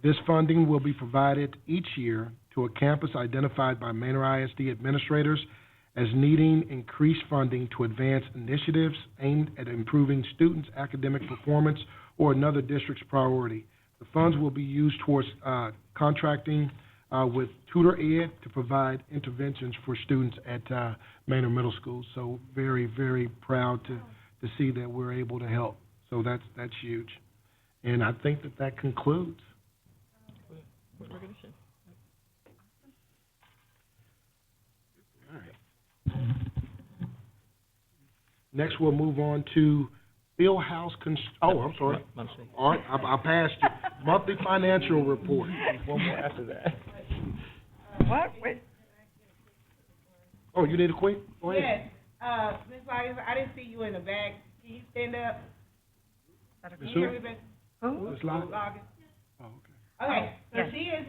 This funding will be provided each year to a campus identified by Manor ISD administrators as needing increased funding to advance initiatives aimed at improving students' academic performance or another district's priority. The funds will be used towards contracting with Tutor Ed to provide interventions for students at Manor Middle School. So very, very proud to see that we're able to help. So that's huge. And I think that concludes. All right. Next, we'll move on to Fieldhouse I'm sorry. All right, I passed you. Monthly financial report. One more after that. What? Wait. Oh, you need a quick? Go ahead. Yes, Ms. Lyons, I didn't see you in the back. Can you stand up? Can you hear me back? Ms. Lyons? Oh, okay, so she is,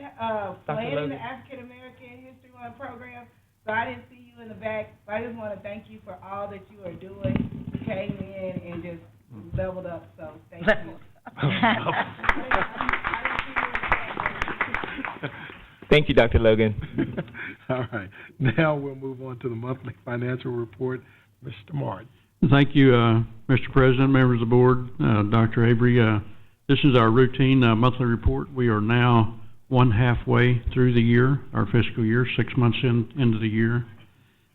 planning the African American History Month program, so I didn't see you in the back, so I just wanna thank you for all that you are doing. You came in and just leveled up, so thank you. Thank you, Dr. Logan. All right, now we'll move on to the monthly financial report. Mr. Martin. Thank you, Mr. President, members of the board, Dr. Avery. This is our routine monthly report. We are now halfway through the year, our fiscal year, 6 months into the year.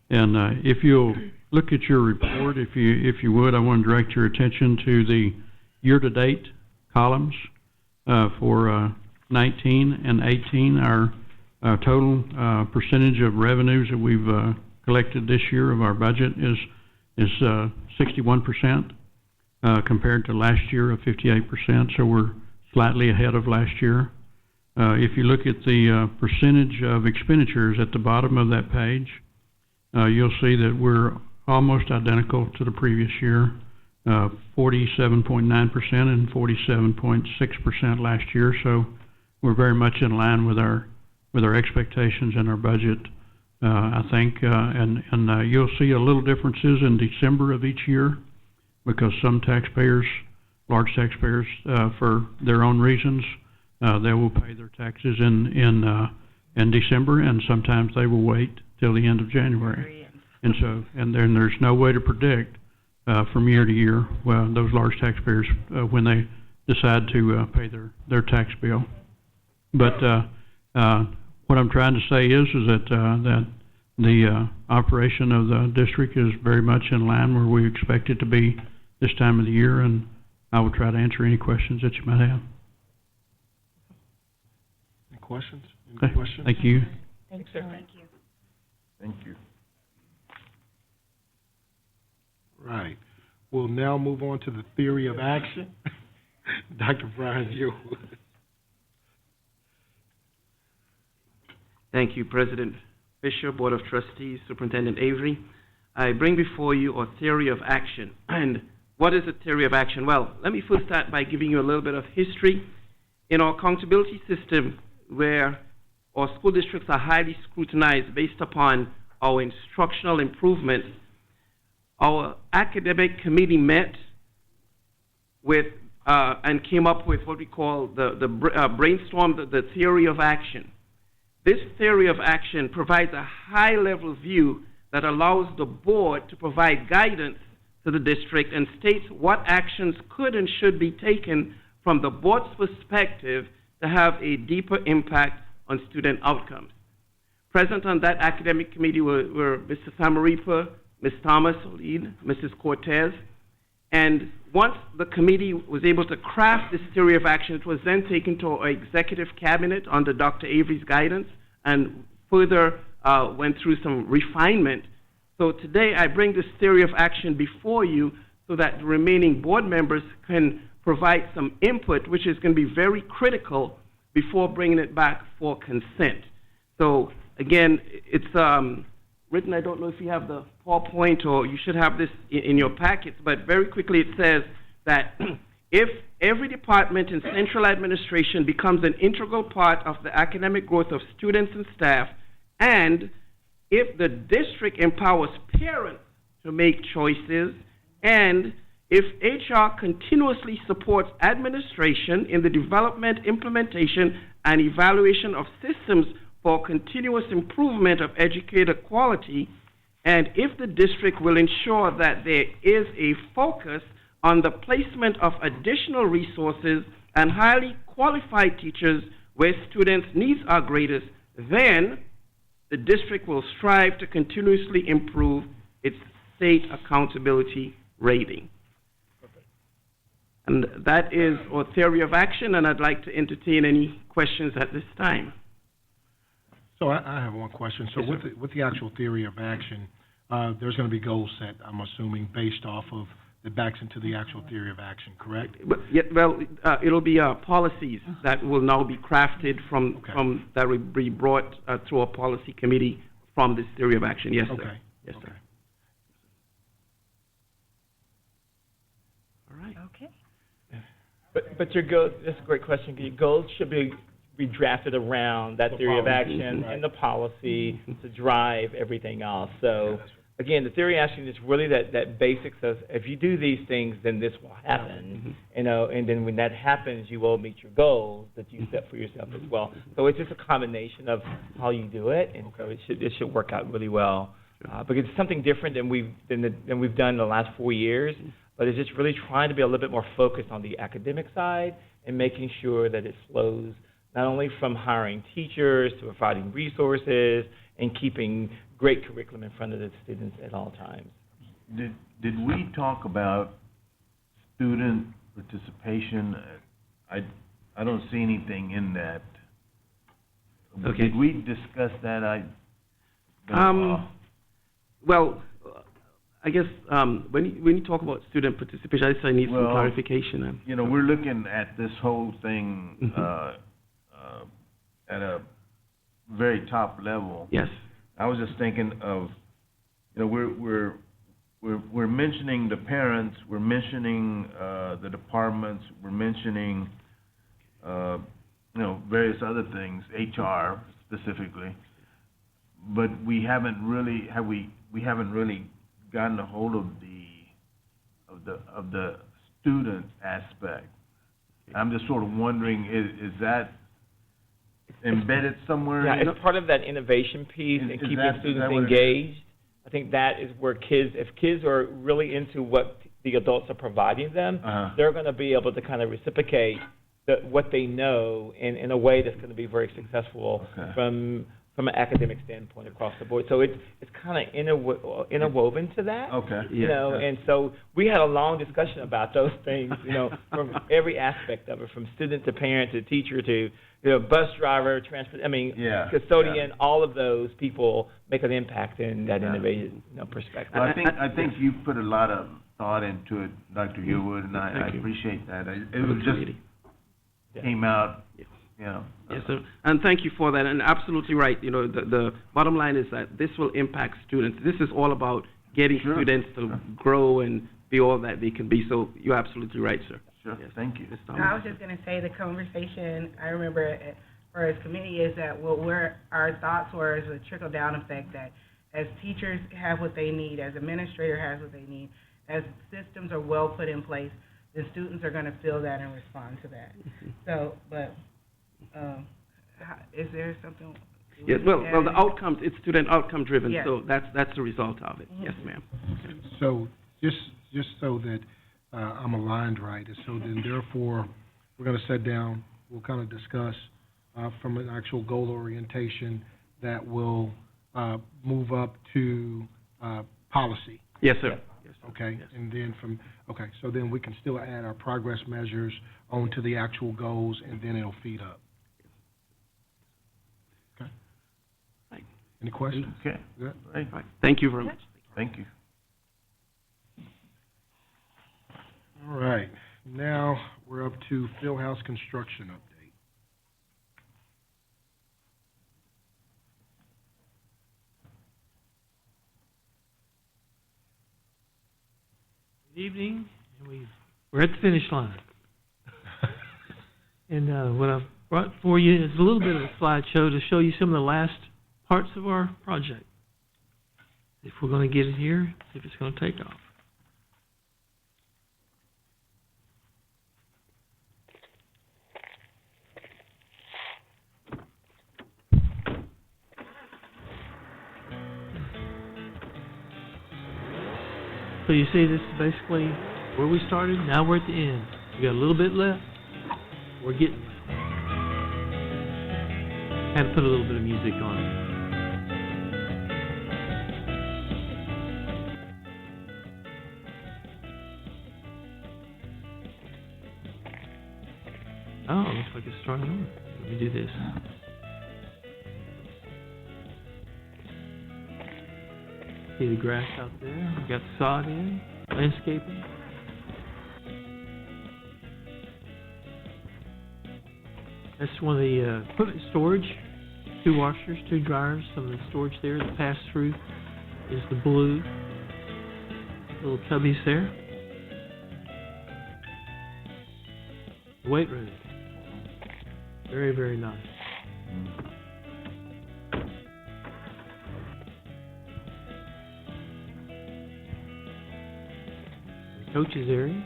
And if you'll look at your report, if you would, I want to direct your attention to the year-to-date columns for 19 and 18. Our total percentage of revenues that we've collected this year of our budget is 61%. Compared to last year of 58%, so we're slightly ahead of last year. If you look at the percentage of expenditures at the bottom of that page, you'll see that we're almost identical to the previous year, 47.9% and 47.6% last year, so we're very much in line with our expectations and our budget, I think, and you'll see a little differences in December of each year, because some taxpayers, large taxpayers, for their own reasons, they will pay their taxes in December, and sometimes they will wait till the end of January. And then there's no way to predict from year to year those large taxpayers when they decide to pay their tax bill. But what I'm trying to say is that the operation of the district is very much in line where we expect it to be this time of the year, and I will try to answer any questions that you might have. Any questions? Okay. Thank you. Thanks, sir. Thank you. Thank you. Right. We'll now move on to the theory of action. Dr. Brian, you. Thank you, President Fisher, Board of Trustees, Superintendent Avery. I bring before you a theory of action. And what is a theory of action? Well, let me first start by giving you a little bit of history. In our accountability system, where our school districts are highly scrutinized based upon our instructional improvements, our academic committee met with and came up with what we call brainstorm the theory of action. This theory of action provides a high-level view that allows the board to provide guidance to the district and states what actions could and should be taken from the board's perspective to have a deeper impact on student outcomes. Present on that academic committee were Mr. Samaripa, Ms. Thomas, Mrs. Cortez, and once the committee was able to craft this theory of action, it was then taken to our executive cabinet under Dr. Avery's guidance and further went through some refinement. So today I bring this theory of action before you so that the remaining board members can provide some input, which is going to be very critical before bringing it back for consent. So again, it's written, I don't know if you have the PowerPoint or you should have this in your packets, but very quickly it says that if every department in central administration becomes an integral part of the academic growth of students and staff, and if the district empowers parents to make choices, and if HR continuously supports administration in the development, implementation, and evaluation of systems for continuous improvement of educator quality, and if the district will ensure that there is a focus on the placement of additional resources and highly qualified teachers where students' needs are greatest, then the district will strive to continuously improve its state accountability rating. And that is our theory of action, and I'd like to entertain any questions at this time. So I have one question. So Yes, with the actual theory of action, there's going to be goals set, I'm assuming, based off of that backs into the actual theory of action, correct? But, yeah, well, it'll be policies that will now be crafted from that will be brought through a policy committee from this theory of action. Yes, sir. Okay. Yes, sir. All right. Okay. But your goals, that's a great question. Your goals should be drafted around that theory of action and the policy to drive everything else. So, again, the theory of action is really that basics of, if you do these things, then this will happen, you know, and then when that happens, you will meet your goals that you set for yourself as well. So it's just a combination of how you do it, and so it should work out really well. Because it's something different than we've done in the last 4 years, but it's just really trying to be a little bit more focused on the academic side and making sure that it flows not only from hiring teachers to providing resources and keeping great curriculum in front of the students at all times. Did we talk about student participation? I don't see anything in that. Okay. Did we discuss that? Well, I guess when you talk about student participation, I need some clarification. You know, we're looking at this whole thing at a very top level. Yes. I was just thinking of, you know, we're mentioning the parents, we're mentioning the departments, we're mentioning you know, various other things, HR specifically, but we haven't really gotten a hold of the student aspect. I'm just sort of wondering, is that embedded somewhere? Yeah, it's part of that innovation piece and keeping students what engaged. I think that is where if kids are really into what the adults are providing them, they're going to be able to kind of reciprocate what they know in a way that's going to be very successful from an academic standpoint across the board. So it's kind of interwoven to that. You know, and so we had a long discussion about those things, you know, from every aspect of it, from student to parent to teacher to, you know, bus driver, custodian, all of those people make an impact in that innovation, you know, perspective. Well, I think you put a lot of thought into it, Dr. Yearwood, and I appreciate that. It was just came out, you know. Yes, sir. And thank you for that. And absolutely right. You know, the bottom line is that this will impact students. This is all about getting students to grow and be all that they can be. So you're absolutely right, sir. Sure. Yes. Thank you. I was just going to say the conversation I remember for as committee is that where our thoughts were is a trickle-down effect, that as teachers have what they need, as administrator has what they need, as systems are well put in place, the students are gonna feel that and respond to that. So, but, is there something? Yes, well, the outcomes, it's student outcome driven, Yes. so that's the result of it. Yes, ma'am. So, just so that, I'm aligned right, and so then therefore, we're gonna sit down, we'll kind of discuss, from an actual goal orientation that will, move up to, policy. Yes, sir. Yes, sir. Okay, Yes. and then so then we can still add our progress measures onto the actual goals, and then it'll feed up. Okay? Right. Any questions? Okay, Good? right, Right. Thank you very much. thank you. All right, now we're up to Fieldhouse construction update. Good evening, and we're at the finish line. And what I've brought for you is a little bit of a slideshow to show you some of the last parts of our project. If we're going to get it here, see if it's going to take off. So you see, this is basically where we started. Now we're at the end. We got a little bit left. We're getting there. Had to put a little bit of music on it. Oh, looks like it's starting over. Let me do this. See the grass out there? We got the sod in, landscaping. That's one of the equipment storage. 2 washers, 2 dryers. Some of the storage there, the pass-through is the blue. Little cubbies there. The weight room. Very, very nice. The coaches area.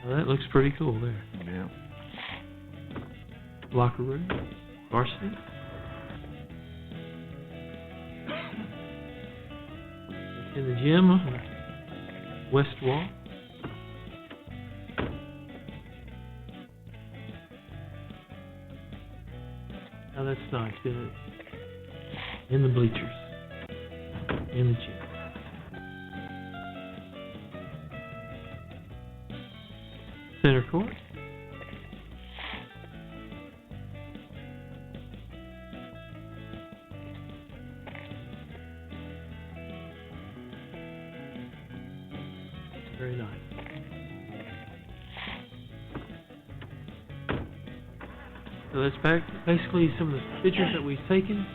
Well, that looks pretty cool there. Yeah. Locker room, varsity. In the gym, west wall. Now that's nice, isn't it? In the bleachers, in the gym. Center court. Very nice. So that's basically some of the pictures that we've taken.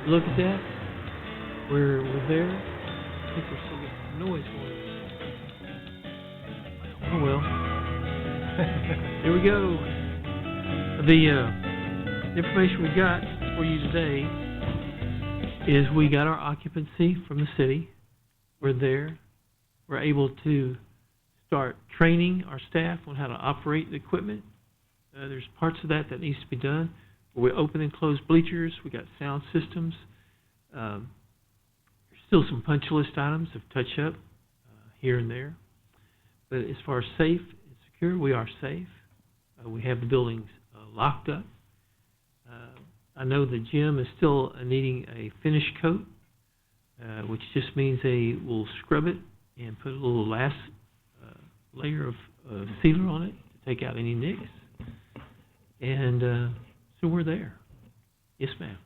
Look at that. We're there. I think there's some noise going on. Oh well. Here we go. The information we got for you today is we got our occupancy from the city. We're there. We're able to start training our staff on how to operate the equipment. There's parts of that needs to be done. We open and close bleachers. We got sound systems. There's still some punch list items of touch-up here and there. But as far as safe and secure, we are safe. We have the buildings locked up. I know the gym is still needing a finish coat, which just means they will scrub it and put a little last layer of sealer on it to take out any nicks. And so we're there. Yes, ma'am.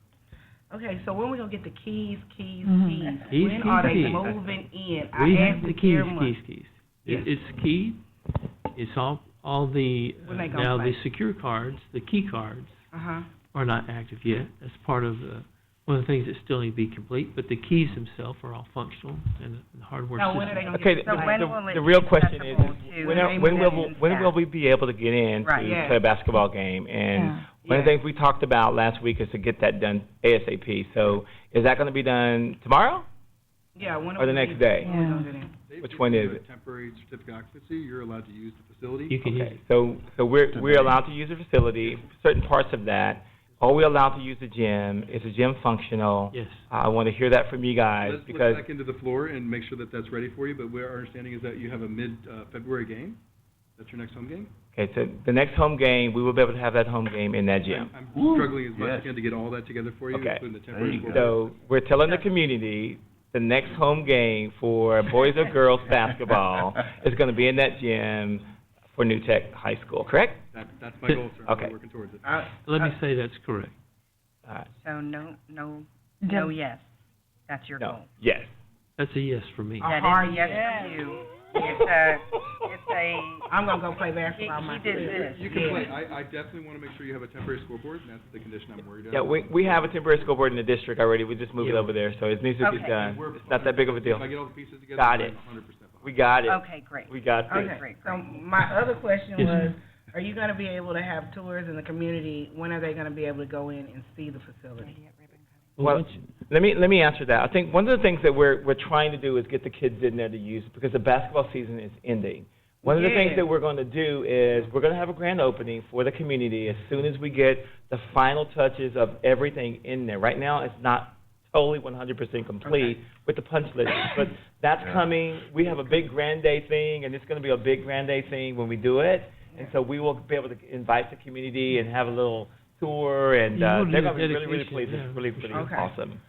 Okay, so when we gonna get the keys? Keys, When are they keys. moving in? We I have asked the this keys, every month. keys. Yes. It's keyed. It's all the, When they gonna now the play? secure cards, the key cards, Uh-huh. are not active yet. That's part of one of the things that still need to be complete, but the keys themselves are all functional and the hardware Now, system. when are they gonna Okay, get So when will it the be real question is, accessible to when the will students we and be able to get in Right, to yeah. play a basketball game? And One of the things we talked about last week is to get that done ASAP. So is that going to be done tomorrow Yeah, when or the next day? when we gonna do that? Which one is it? Temporary certificate of occupancy, you're allowed to use the facility. You can use Okay, it. so we're allowed to use the facility, certain parts of that. Are we allowed to use the gym? Is the gym functional? Yes. I want to hear that from you guys Let's because, look back into the floor and make sure that that's ready for you, but our understanding is that you have a mid-February game. That's your next home game? okay, so the next home game, we will be able to have that home game in that gym. I'm struggling as much as I can to get all that together for you, Okay. including the temporary scoreboard. So we're telling the community the next home game for boys or girls basketball is going to be in that gym for New Tech High School, correct? That's my goal, sir. Okay. I'm working towards it. Let me say that's correct. All right. So no, Dem- yes. That's your No, goal. yes. That's a yes for me. That hard is a yes yes. for you. It's a, I'm gonna go play basketball he myself. did this. You can play. I definitely want to make sure you have a temporary scoreboard, and that's the condition I'm worried Yeah, about. we have a temporary scoreboard in the district already. We just moved it Yeah. over there, so it needs to be Okay. done. It's not that big of a deal. If I get all the pieces together, Got I'm it. 100% behind. We got it. Okay, great. We got this. Okay, Great, so great. my other question Yes, was, ma'am. are you gonna be able to have tours in the community? When are they gonna be able to go in and see the facility? Well, let me answer that. I think one of the things that we're trying to do is get the kids in there to use it because the basketball season is ending. One of the things Yeah. that we're going to do is we're going to have a grand opening for the community as soon as we get the final touches of everything in there. Right now, it's not totally 100% complete with the punch list, but that's coming. We have a big grand day thing, and it's going to be a big grand day thing when we do it. And so we will be able to invite the community and have a little tour, and You will do they're the going to be really, really dedication, pleased. yeah. It's really, really Okay. awesome.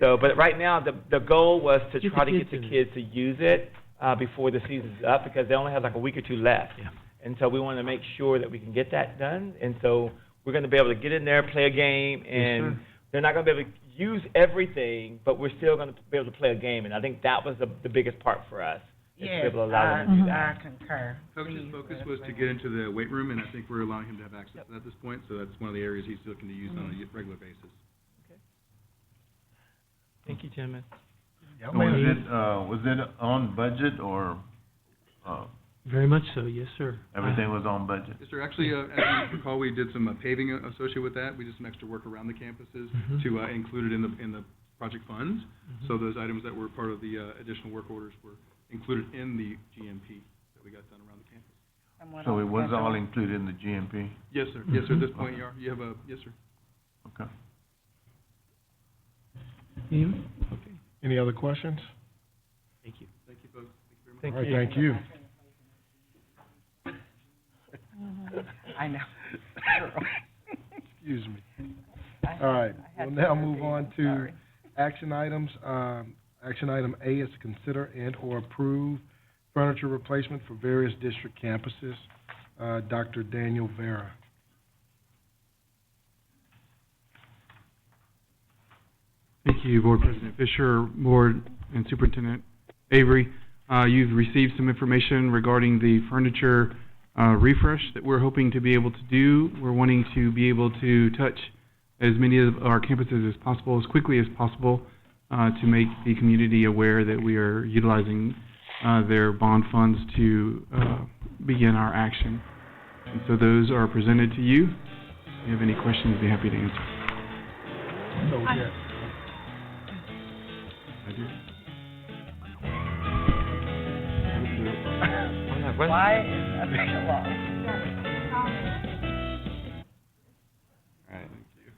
So, but right now, the goal was to Get try the to get kids the in kids to use it before the season's up, because they only have like a week or two left. Yeah. And so we want to make sure that we can get that done, and so we're going to be able to get in there, play a game, and they're not going to be able to use everything, but we're still going to be able to play a game, and I think that was the biggest part for us, is to be Yes, able to allow them to do that. I concur. Coach's Please, focus let was us to know. get into the weight room, and I think we're allowing him to have access to that at this point, so that's one of the areas he's looking to use on a regular basis. Thank you, gentlemen. Yeah, So was it on budget or, Very much so, yes, sir. everything was on budget? Yes, sir. Actually, as you recall, we did some paving associated with that. We did some extra work around the campuses Mhm. to include it in the project funds. So those items that were part of the additional work orders were included in the GMP that we got done around the campus. So it was all included in the GMP? Yes, sir. Yes, sir. At this point, you have a, yes, sir. Okay. Okay, Any other questions? thank you. Thank you, folks. Thank you very much. Thank All right, you. thank you. I know. Excuse me. All right, we'll now move on to action items. Action item A is to consider and/or approve furniture replacement for various district campuses. Dr. Daniel Vera. Thank you, Board President Fisher, Board and Superintendent Avery. You've received some information regarding the furniture refresh that we're hoping to be able to do. We're wanting to be able to touch as many of our campuses as possible, as quickly as possible, to make the community aware that we are utilizing their bond funds to begin our action. And so those are presented to you. If you have any questions, I'd be happy to answer. So, yeah. I do. Why is that so long? All right, thank you.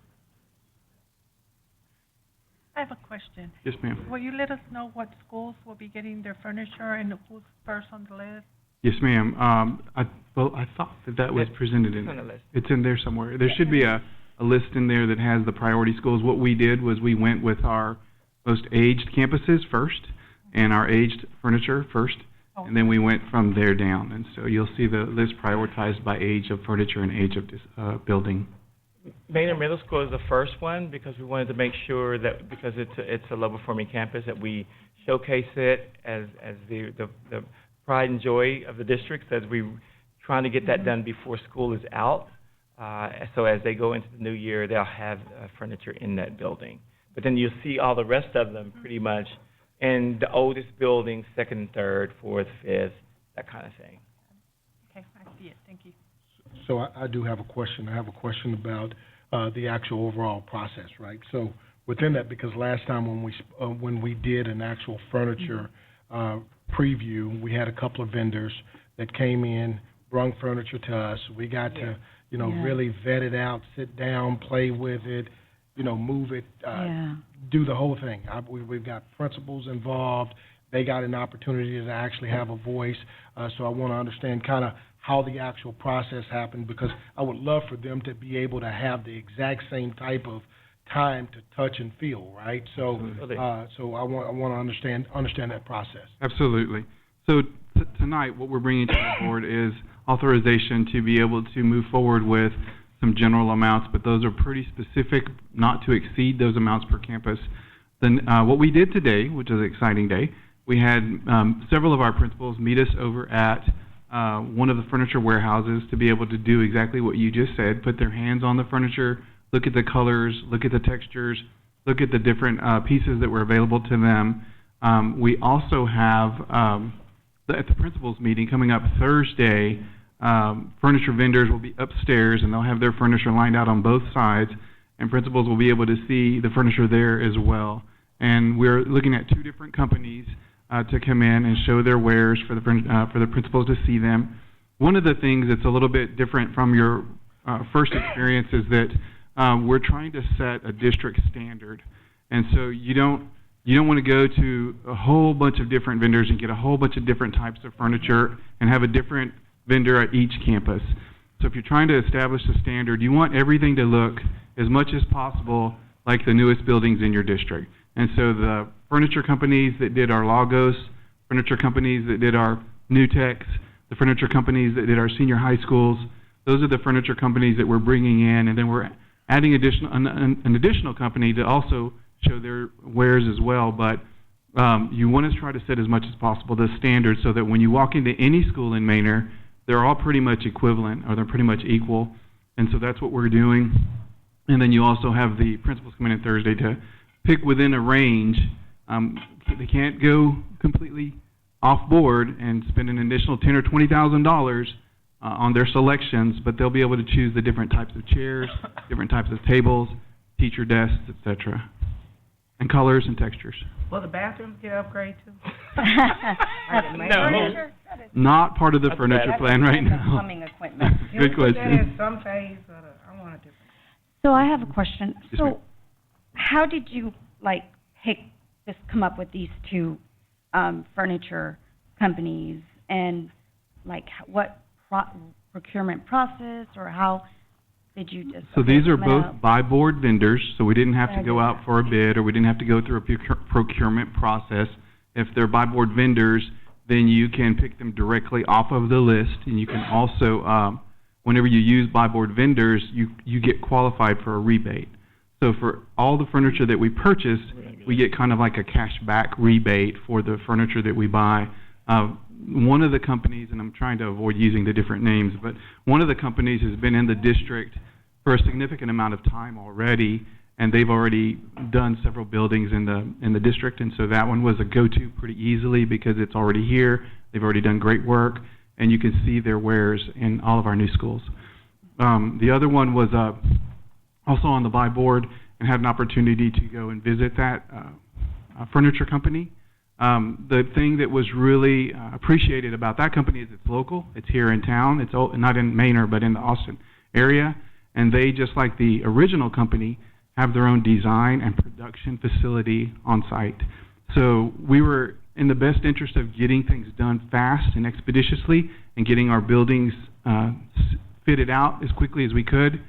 I have a question. Yes, ma'am. Will you let us know what schools will be getting their furniture and who's first on the list? Yes, ma'am. I thought that was presented in It's on the there. list. It's in there somewhere. There should be a list in there that has the priority schools. What we did was we went with our most aged campuses first and our aged furniture first, and then we went from there down. And so you'll see the list prioritized by age of furniture and age of building. Manor Middle School is the first one because we wanted to make sure that, because it's a low-performing campus, that we showcase it as the pride and joy of the district, as we trying to get that done before school is out. So as they go into the new year, they'll have furniture in that building. But then you'll see all the rest of them pretty much in the oldest buildings, second, third, fourth, fifth, that kind of thing. Okay, I see it, thank you. So I do have a question. I have a question about the actual overall process, right? So within that, because last time when we did an actual furniture preview, we had a couple of vendors that came in, brung furniture to us. We got to, really vet it out, sit down, play with it, move it, do the whole thing. We've got principals involved. They got an opportunity to actually have a voice. So I want to understand kind of how the actual process happened, because I would love for them to be able to have the exact same type of time to touch and feel, right? So, so I want to understand that process. Absolutely. So tonight, what we're bringing to the board is authorization to be able to move forward with some general amounts, but those are pretty specific, not to exceed those amounts per campus. Then what we did today, which is an exciting day, we had several of our principals meet us over at one of the furniture warehouses to be able to do exactly what you just said, put their hands on the furniture, look at the colors, look at the textures, look at the different pieces that were available to them. We also have, at the principals meeting coming up Thursday, furniture vendors will be upstairs and they'll have their furniture lined out on both sides, and principals will be able to see the furniture there as well. And we're looking at 2 different companies to come in and show their wares for the principals to see them. One of the things that's a little bit different from your first experience is that we're trying to set a district standard, and so you don't want to go to a whole bunch of different vendors and get a whole bunch of different types of furniture and have a different vendor at each campus. So if you're trying to establish a standard, you want everything to look as much as possible like the newest buildings in your district. And so the furniture companies that did our Lagos, furniture companies that did our Newtex, the furniture companies that did our senior high schools, those are the furniture companies that we're bringing in, and then we're adding an additional company to also show their wares as well. But you want to try to set as much as possible the standard so that when you walk into any school in Manor, they're all pretty much equivalent, or they're pretty much equal. And so that's what we're doing. And then you also have the principals coming in Thursday to pick within a range. They can't go completely off board and spend an additional $10,000 or $20,000 on their selections, but they'll be able to choose the different types of chairs, different types of tables, teacher desks, etc., and colors and textures. Will the bathrooms get upgraded too? No. Not part of the furniture plan right now. Plumbing equipment. Good question. Can we put that in some phase, I want a different. So I have a question. Yes, ma'am. So how did you, come up with these 2 furniture companies, and, what procurement process, or how did you just... So these are both by-board vendors, so we didn't have to go out for a bid, or we didn't have to go through a procurement process. If they're by-board vendors, then you can pick them directly off of the list, and you can also, whenever you use by-board vendors, you get qualified for a rebate. So for all the furniture that we purchase, we get kind of like a cash back rebate for the furniture that we buy. One of the companies, and I'm trying to avoid using the different names, but one of the companies has been in the district for a significant amount of time already, and they've already done several buildings in the district, and so that one was a go-to pretty easily because it's already here. They've already done great work, and you can see their wares in all of our new schools. The other one was also on the buy board, and had an opportunity to go and visit that furniture company. The thing that was really appreciated about that company is it's local. It's here in town. It's not in Manor, but in the Austin area. And they, just like the original company, have their own design and production facility on site. So we were in the best interest of getting things done fast and expeditiously and getting our buildings fitted out as quickly as we could.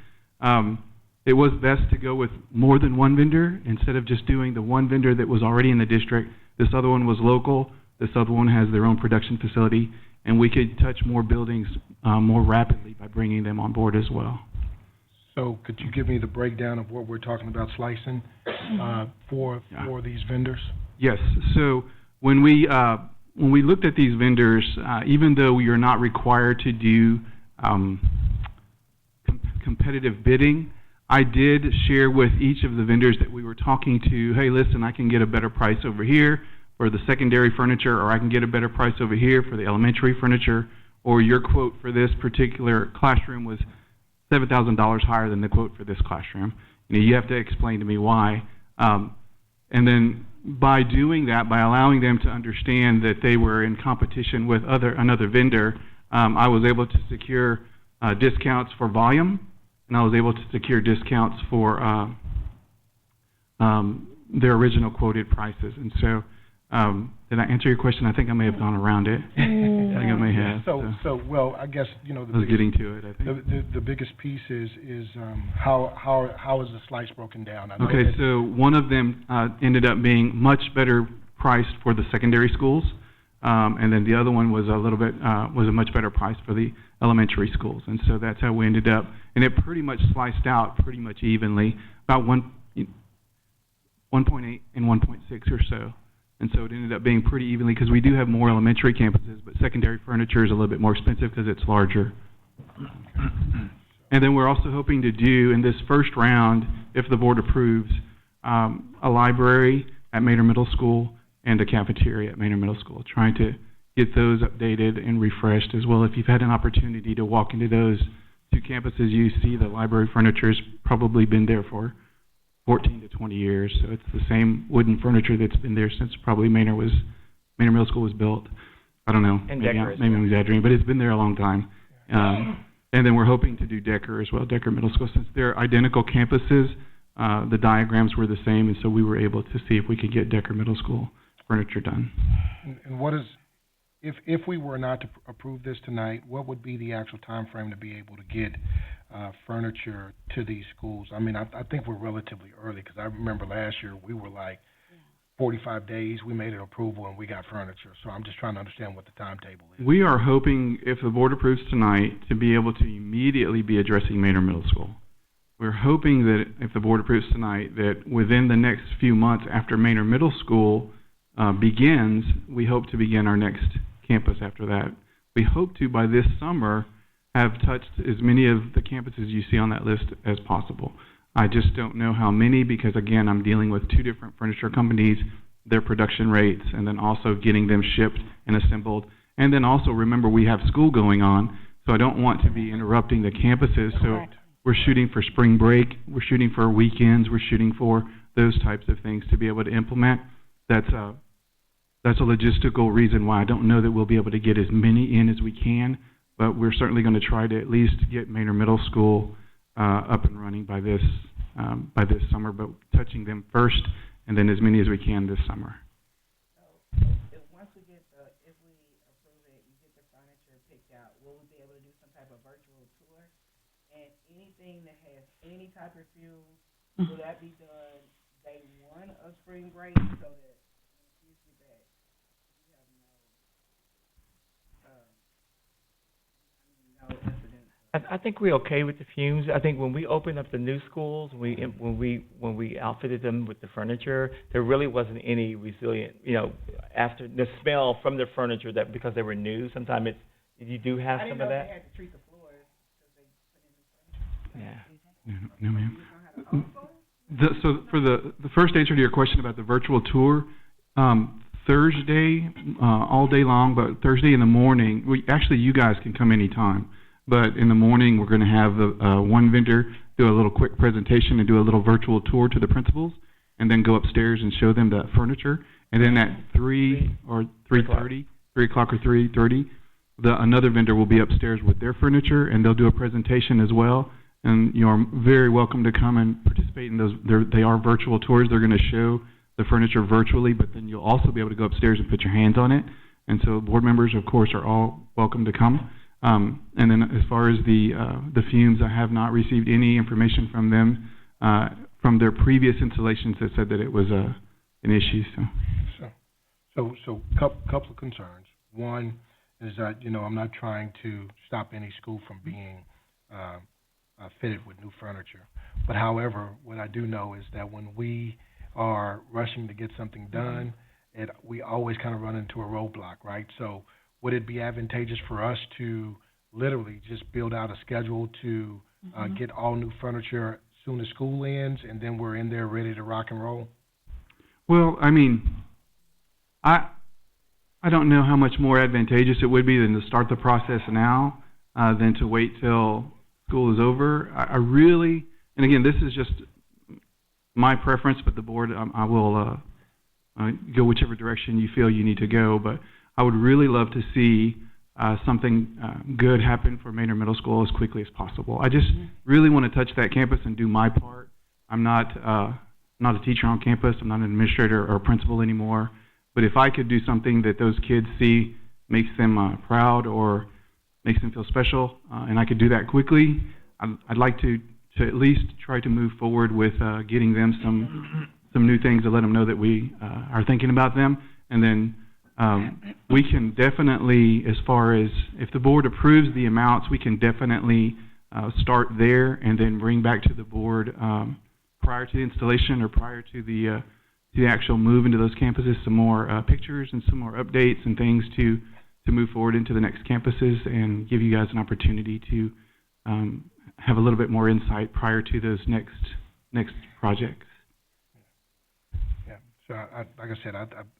It was best to go with more than one vendor instead of just doing the one vendor that was already in the district. This other one was local. This other one has their own production facility, and we could touch more buildings more rapidly by bringing them on board as well. So could you give me the breakdown of what we're talking about slicing for these vendors? Yes. So when we looked at these vendors, even though we are not required to do competitive bidding, I did share with each of the vendors that we were talking to, hey, listen, I can get a better price over here for the secondary furniture, or I can get a better price over here for the elementary furniture, or your quote for this particular classroom was $7,000 higher than the quote for this classroom. You know, you have to explain to me why. And then by doing that, by allowing them to understand that they were in competition with another vendor, I was able to secure discounts for volume, and I was able to secure discounts for their original quoted prices. And so, did I answer your question? I think I may have gone around it. I think I may have. Well, I guess, you know, I was getting to it, I think. the biggest piece is how is the slice broken down? I know Okay, that- so one of them ended up being much better priced for the secondary schools, and then the other one was a little bit was a much better price for the elementary schools, and so that's how we ended up. And it pretty much sliced out pretty much evenly, about 1.8 and 1.6 or so. And so it ended up being pretty evenly because we do have more elementary campuses, but secondary furniture is a little bit more expensive because it's larger. And then we're also hoping to do in this first round, if the board approves, a library at Manor Middle School and a cafeteria at Manor Middle School, trying to get those updated and refreshed as well. If you've had an opportunity to walk into those two campuses, you see the library furniture has probably been there for 14 to 20 years, so it's the same wooden furniture that's been there since probably Manor Middle School was built. I don't know, And maybe Decker as I'm exaggerating, but it's been there a long time. And then we're hoping to do Decker as well, Decker Middle School. Since they're identical campuses, the diagrams were the same, and so we were able to see if we could get Decker Middle School furniture done. And what is, if we were not to approve this tonight, what would be the actual time frame to be able to get furniture to these schools? I mean, I think we're relatively early, because I remember last year we were like 45 days, we made an approval and we got furniture. So I'm just trying to understand what the timetable is. We are hoping, if the board approves tonight, to be able to immediately be addressing Manor Middle School. We're hoping that if the board approves tonight, that within the next few months after Manor Middle School begins, we hope to begin our next campus after that. We hope to, by this summer, have touched as many of the campuses you see on that list as possible. I just don't know how many, because again, I'm dealing with two different furniture companies, their production rates, and then also getting them shipped and assembled. And then also, remember, we have school going on, so I don't want to be interrupting the campuses. So we're shooting for spring break, we're shooting for weekends, we're shooting for those types of things to be able to implement. That's a logistical reason why I don't know that we'll be able to get as many in as we can, but we're certainly going to try to at least get Manor Middle School up and running by this summer, but touching them first, and then as many as we can this summer. Once we get if we approve it, you get the furniture picked out, will we be able to do some type of virtual tour? And anything that has any type of fuel, will that be done day one of spring break, so that when kids get back, you have no incidents? I think we're okay with the fumes. I think when we opened up the new schools, when we outfitted them with the furniture, there really wasn't any resilient, after the smell from the furniture, that because they were new, sometimes you do have some of that. I didn't know they had to treat the floors because they put in the furniture. Yeah. No, ma'am. So for the first answer to your question about the virtual tour, Thursday, all day long, but Thursday in the morning, you guys can come anytime. But in the morning, we're going to have one vendor do a little quick presentation and do a little virtual tour to the principals, and then go upstairs and show them the furniture. And then at 3 or 3:30, 3 o'clock or 3:30, another vendor will be upstairs with their furniture, and they'll do a presentation as well. And you are very welcome to come and participate in those. They are virtual tours. They're going to show the furniture virtually, but then you'll also be able to go upstairs and put your hands on it. And so board members, of course, are all welcome to come. And then as far as the fumes, I have not received any information from them from their previous installations that said that it was an issue. So couple of concerns. One is that I'm not trying to stop any school from being fitted with new furniture. But however, what I do know is that when we are rushing to get something done, we always kind of run into a roadblock, right? So would it be advantageous for us to literally just build out a schedule to get all new furniture as soon as school ends, and then we're in there ready to rock and roll? Well, I mean, I I don't know how much more advantageous it would be than to start the process now, than to wait till school is over. I really, and again, this is just my preference, but the board, I will go whichever direction you feel you need to go, but I would really love to see something good happen for Manor Middle School as quickly as possible. I just really want to touch that campus and do my part. I'm not a teacher on campus. I'm not an administrator or a principal anymore. But if I could do something that those kids see makes them proud or makes them feel special, and I could do that quickly, I'd like to at least try to move forward with getting them some new things to let them know that we are thinking about them. And then we can definitely, as far as if the board approves the amounts, we can definitely start there and then bring back to the board prior to the installation or prior to the actual move into those campuses some more pictures and some more updates and things to move forward into the next campuses and give you guys an opportunity to have a little bit more insight prior to those next projects. Yeah, so like I said, I'm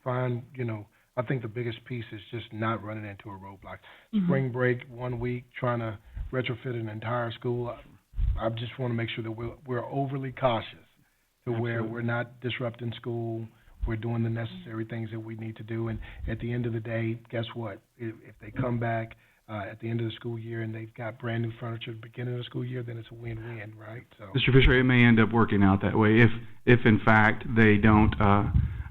fine, you know. I think the biggest piece is just not running into a roadblock. Spring break, 1 week, trying to retrofit an entire school. I just want to make sure that we're overly cautious to where we're not disrupting school. We're doing the necessary things that we need to do. And at the end of the day, guess what? If they come back at the end of the school year and they've got brand new furniture at the beginning of the school year, then it's a win-win, right? So, Mr. Fisher, it may end up working out that way. If in fact they don't,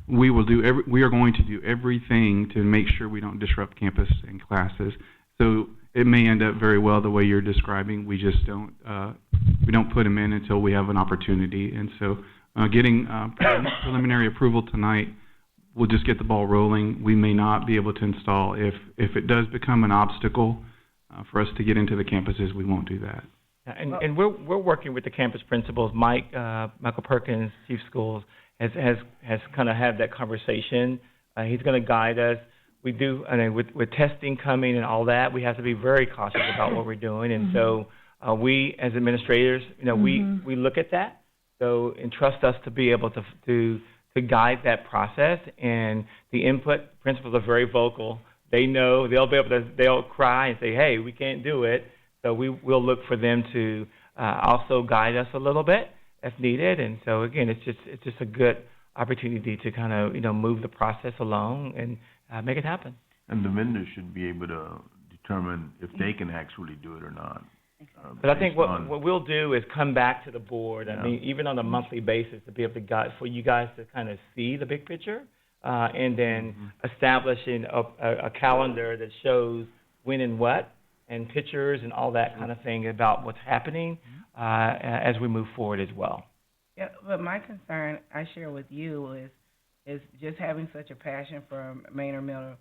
we are going to do everything to make sure we don't disrupt campus and classes. So it may end up very well the way you're describing. We just don't put them in until we have an opportunity. And so getting preliminary approval tonight will just get the ball rolling. We may not be able to install. If it does become an obstacle for us to get into the campuses, we won't do that. And we're working with the campus principals. Michael Perkins, Chief Schools, has kind of had that conversation. He's going to guide us. We do, and with testing coming and all that, we have to be very cautious about what we're doing. And so we, as administrators, you know, we look at that. So entrust us to be able to guide that process. And the input, principals are very vocal. They know they'll cry and say, hey, we can't do it. So we'll look for them to also guide us a little bit if needed. And so again, it's just a good opportunity to kind of, you know, move the process along and make it happen. And the vendors should be able to determine if they can actually do it or not. But I think what we'll do is come back to the board, I mean, even on a monthly basis, to be able to for you guys to kind of see the big picture, and then establishing a calendar that shows when and what, and pictures and all that kind of thing about what's happening as we move forward as well. Yeah, but my concern I share with you is just having such a passion for Manor Middle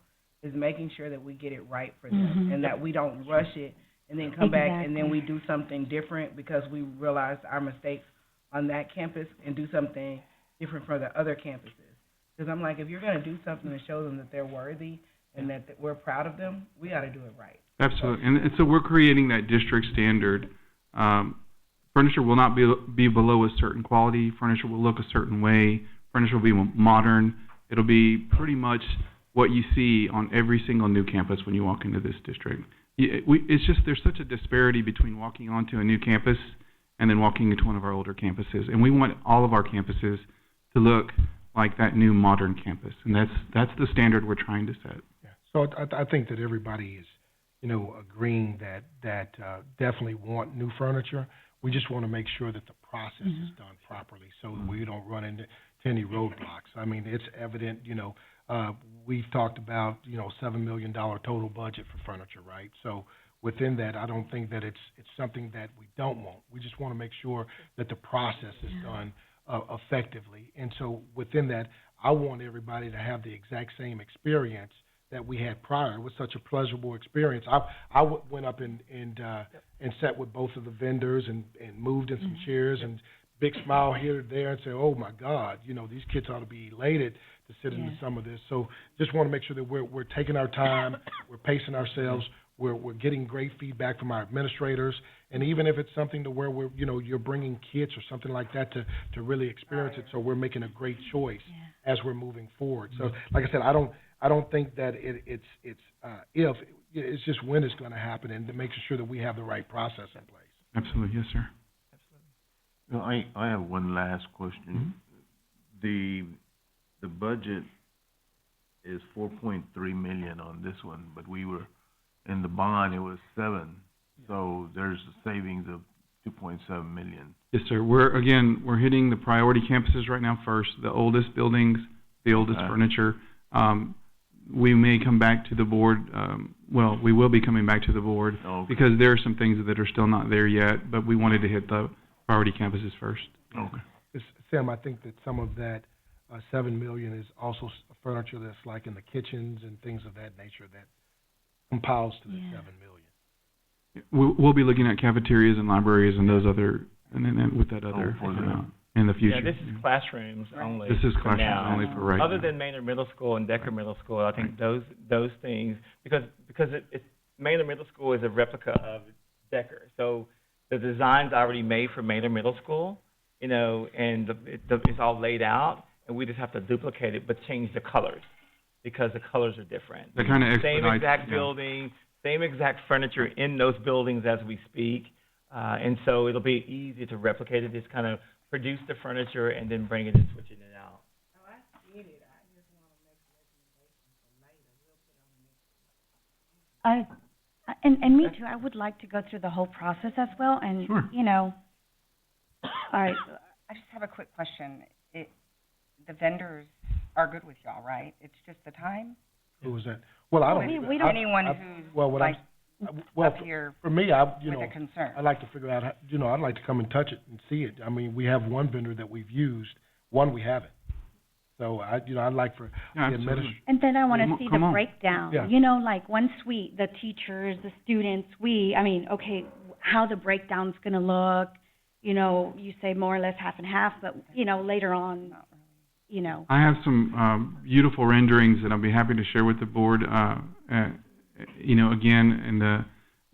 is making sure that we get it right for them and that we don't rush it and then come back and then we do something different because we realized our mistakes on that campus and do something different for the other campuses. Because I'm like, if you're going to do something to show them that they're worthy and that we're proud of them, we got to do it right. Absolutely. And so we're creating that district standard. Furniture will not be below a certain quality. Furniture will look a certain way. Furniture will be modern. It'll be pretty much what you see on every single new campus when you walk into this district. It's just there's such a disparity between walking onto a new campus and then walking into one of our older campuses. And we want all of our campuses to look like that new modern campus. And that's the standard we're trying to set. Yeah. So I think that everybody is, you know, agreeing that definitely want new furniture. We just want to make sure that the process is done properly so that we don't run into any roadblocks. I mean, it's evident, you know, we've talked about, you know, $7 million total budget for furniture, right? So within that, I don't think that it's something that we don't want. We just want to make sure that the process is done effectively. And so within that, I want everybody to have the exact same experience that we had prior. It was such a pleasurable experience. I went up and sat with both of the vendors and moved in some chairs and big smile here and there and say, oh my God, you know, these kids ought to be elated to sit into some of this. So just want to make sure that we're taking our time, we're pacing ourselves, we're getting great feedback from our administrators, and even if it's something to where you're bringing kids or something like that to really experience it, so we're making a great choice as we're moving forward. So, like I said, I don't think that it's if, it's just when it's going to happen, and to make sure that we have the right process in place. Absolutely, yes, sir. No, I have one last question. The budget is 4.3 million on this one, but we were, in the bond, it was 7, so there's a savings of 2.7 million. Yes, sir. We're hitting the priority campuses right now first, the oldest buildings, the oldest furniture. We may come back to the board, we will be coming back to the board because there are some things that are still not there yet, but we wanted to hit the priority campuses first. Okay. Sam, I think that some of that 7 million is also furniture that's like in the kitchens and things of that nature that compiles to the 7 million. We'll be looking at cafeterias and libraries and those other, and then with that other in the future. Yeah, this is classrooms only. This is for classrooms now. only for right now. Other than Manor Middle School and Decker Middle School, I think those things, because it's Manor Middle School is a replica of Decker, so the design's already made for Manor Middle School, and it's all laid out, and we just have to duplicate it but change the colors because the colors are different. That kind of expedites. Same exact building, same exact furniture in those buildings as we speak, and so it'll be easy to replicate it. Just kind of produce the furniture and then bring it and switching it out. And me too, I would like to go through the whole process as well, and, Sure. All right, I just have a quick question. The vendors are good with y'all, right? It's just the time? Who was that? Well, I don't. Anyone who's up here for me, with a concern. I'd like to figure out, I'd like to come and touch it and see it. I mean, we have one vendor that we've used, one we haven't. So I'd like for the administration. And then I want to see the breakdown. Yeah. Like one suite, the teachers, the students, how the breakdown's going to look. You say more or less half and half, but, later on, I have some beautiful renderings that I'll be happy to share with the board,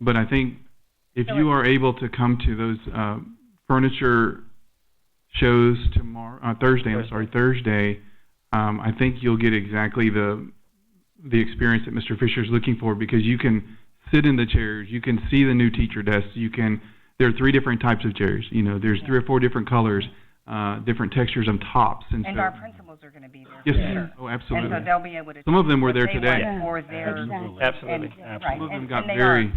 but I think if you are able to come to those furniture shows Thursday, I think you'll get exactly the experience that Mr. Fisher's looking for, because you can sit in the chairs, you can see the new teacher desks, there are 3 different types of chairs, there's 3 or 4 different colors, different textures on tops, and so our principals are going to be there. Yes, sure. oh, absolutely. And so they'll be able to. Some of them were there today. Absolutely. Some of them got very.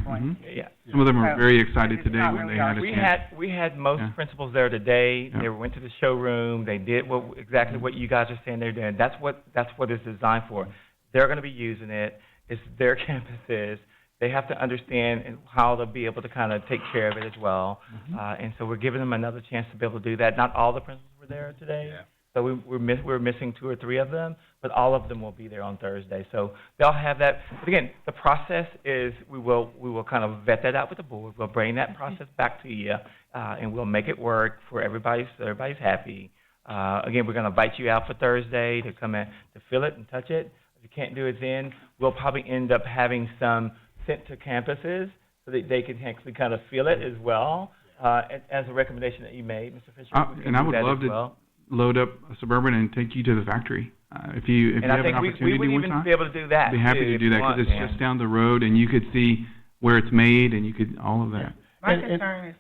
Some of them were very excited today when they had a chance. We had most principals there today. They went to the showroom. They did exactly what you guys are saying they're doing. That's what it's designed for. They're going to be using it. It's their campuses. They have to understand how they'll be able to kind of take care of it as well. And so we're giving them another chance to be able to do that. Not all the principals were there today. Yeah. So we're missing 2 or 3 of them, but all of them will be there on Thursday. So they'll have that. But again, the process is we will kind of vet that out with the board. We'll bring that process back to you, and we'll make it work for everybody so everybody's happy. Again, we're going to invite you out for Thursday to come in to feel it and touch it. If you can't do it then, we'll probably end up having some sent to campuses so that they can actually kind of feel it as well, as a recommendation that you made, Mr. Fisher. And I would love to load up a Suburban and take you to the factory. If you have an opportunity we would even be able to do that. I'd be happy to do that because it's just down the road and you could see where it's made and you could, all of that. My concern is.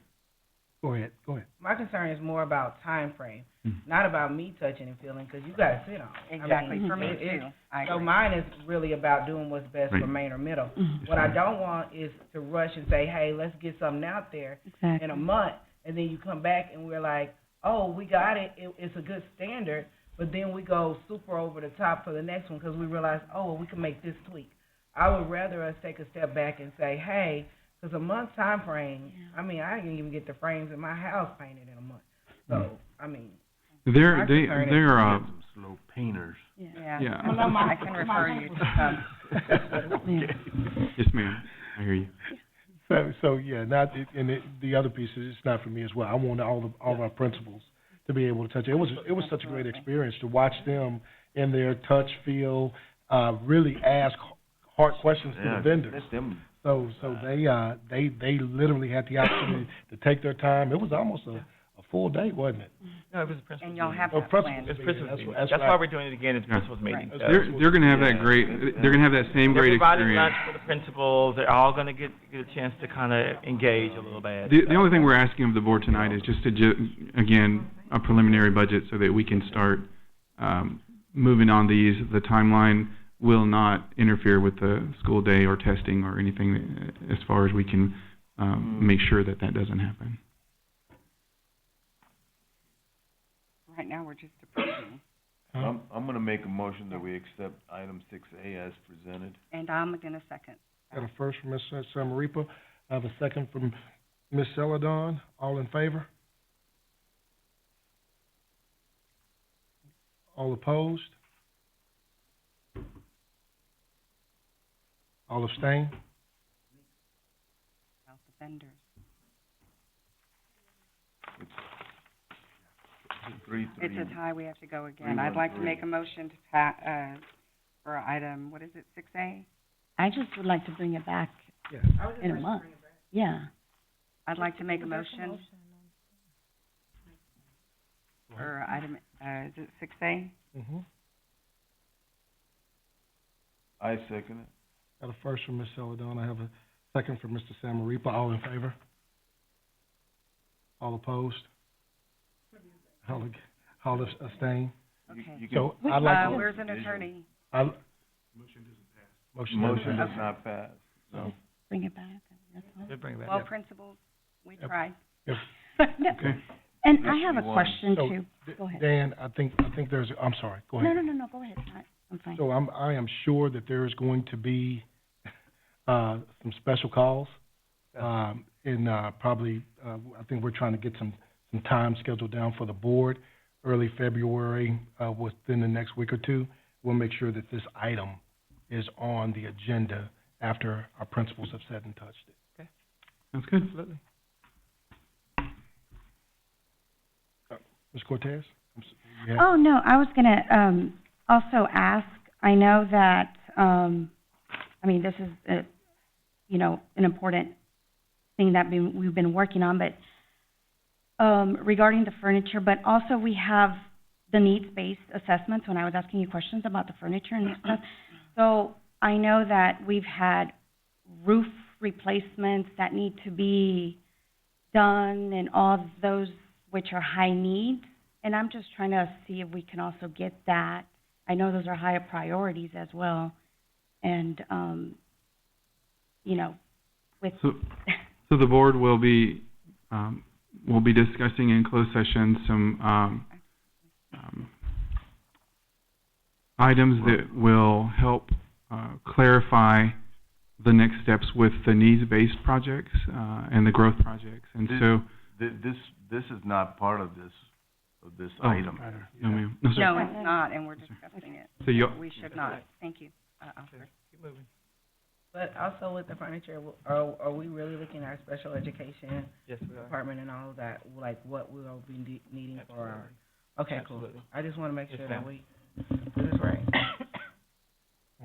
Go ahead. My concern is more about time frame, not about me touching and feeling, because you got to sit on it. Exactly, for me too. So mine is really about doing what's best for Manor Middle. What I don't want is to rush and say, hey, let's get something out there in a month, and then you come back and we're like, oh, we got it, it's a good standard, but then we go super over the top for the next one because we realize, oh, well, we can make this tweak. I would rather us take a step back and say, hey, because a month time frame, I mean, I can even get the frames in my house painted in a month. So, I mean, they're some slow painters. Yeah. I can refer you to some. Yes, ma'am. I hear you. So the other piece is it's not for me as well. I want all of our principals to be able to touch it. It was such a great experience to watch them in their touch, feel, really ask hard questions to the vendors. So they literally had the opportunity to take their time. It was almost a full day, wasn't it? No, it was a principal's And y'all meeting. have Oh, that principal's planned. It's meeting. principal's meeting. That's That's right. why we're doing it again, it's principal's meeting. So- They're gonna have that great, they're gonna have that same great They're providing experience. lunch for the principals, they're all gonna get a chance to kind of engage a little bit. The only thing we're asking of the board tonight is just to again, a preliminary budget so that we can start, moving on these. The timeline will not interfere with the school day or testing or anything as far as we can, make sure that that doesn't happen. Right now, we're just approving, I'm gonna make a motion that we accept item 6A as presented. and I'm gonna second. Got a first from Ms. Samaripa. I have a second from Ms. Celadon. All in favor? All opposed? All abstain? About the vendors. It's a tie, we have to go again. I'd like to make a motion to for item, what is it, 6A? I just would like to bring it back in a month. Yeah. I'd like to make a motion for item, is it 6A? Mm-hmm. I second it. Got a first from Ms. Celadon. I have a second from Mr. Samaripa. All in favor? All opposed? All abstain? Okay. So I'd like to. Where's an attorney? Motion does not pass, so. Bring it back, that's all. We'll bring it back. Well, principals, we tried. If- Okay. And I have a One. question So, too. Go ahead. Dan, I think there's, I'm sorry, go ahead. No, go ahead. I'm fine. So I am sure that there is going to be, some special calls. And, probably, I think we're trying to get some time scheduled down for the board, early February, within the next week or two. We'll make sure that this item is on the agenda after our principals have said and touched it. Sounds good. Absolutely. Ms. Cortez? You have- Oh, no, I was gonna, also ask, I know that, I mean, this is, an important thing that we've been working on, but, regarding the furniture, but also we have the needs-based assessments, when I was asking you questions about the furniture and stuff. So I know that we've had roof replacements that need to be done and all of those which are high needs. And I'm just trying to see if we can also get that. I know those are higher priorities as well. And, with. So the board will be discussing in closed session some, items that will help, clarify the next steps with the needs-based projects, and the growth projects. And so. This is not part of this Oh, item. No, ma'am. No, sir. No, it's not, and we're discussing it. So you. We should not. Thank you. Keep moving. But also with the furniture, are we really looking at our special education Yes, we are. department and all of that? Like, what we'll be needing for our, okay, cool. Absolutely. I just wanna make Yes, sure that ma'am. we do this right.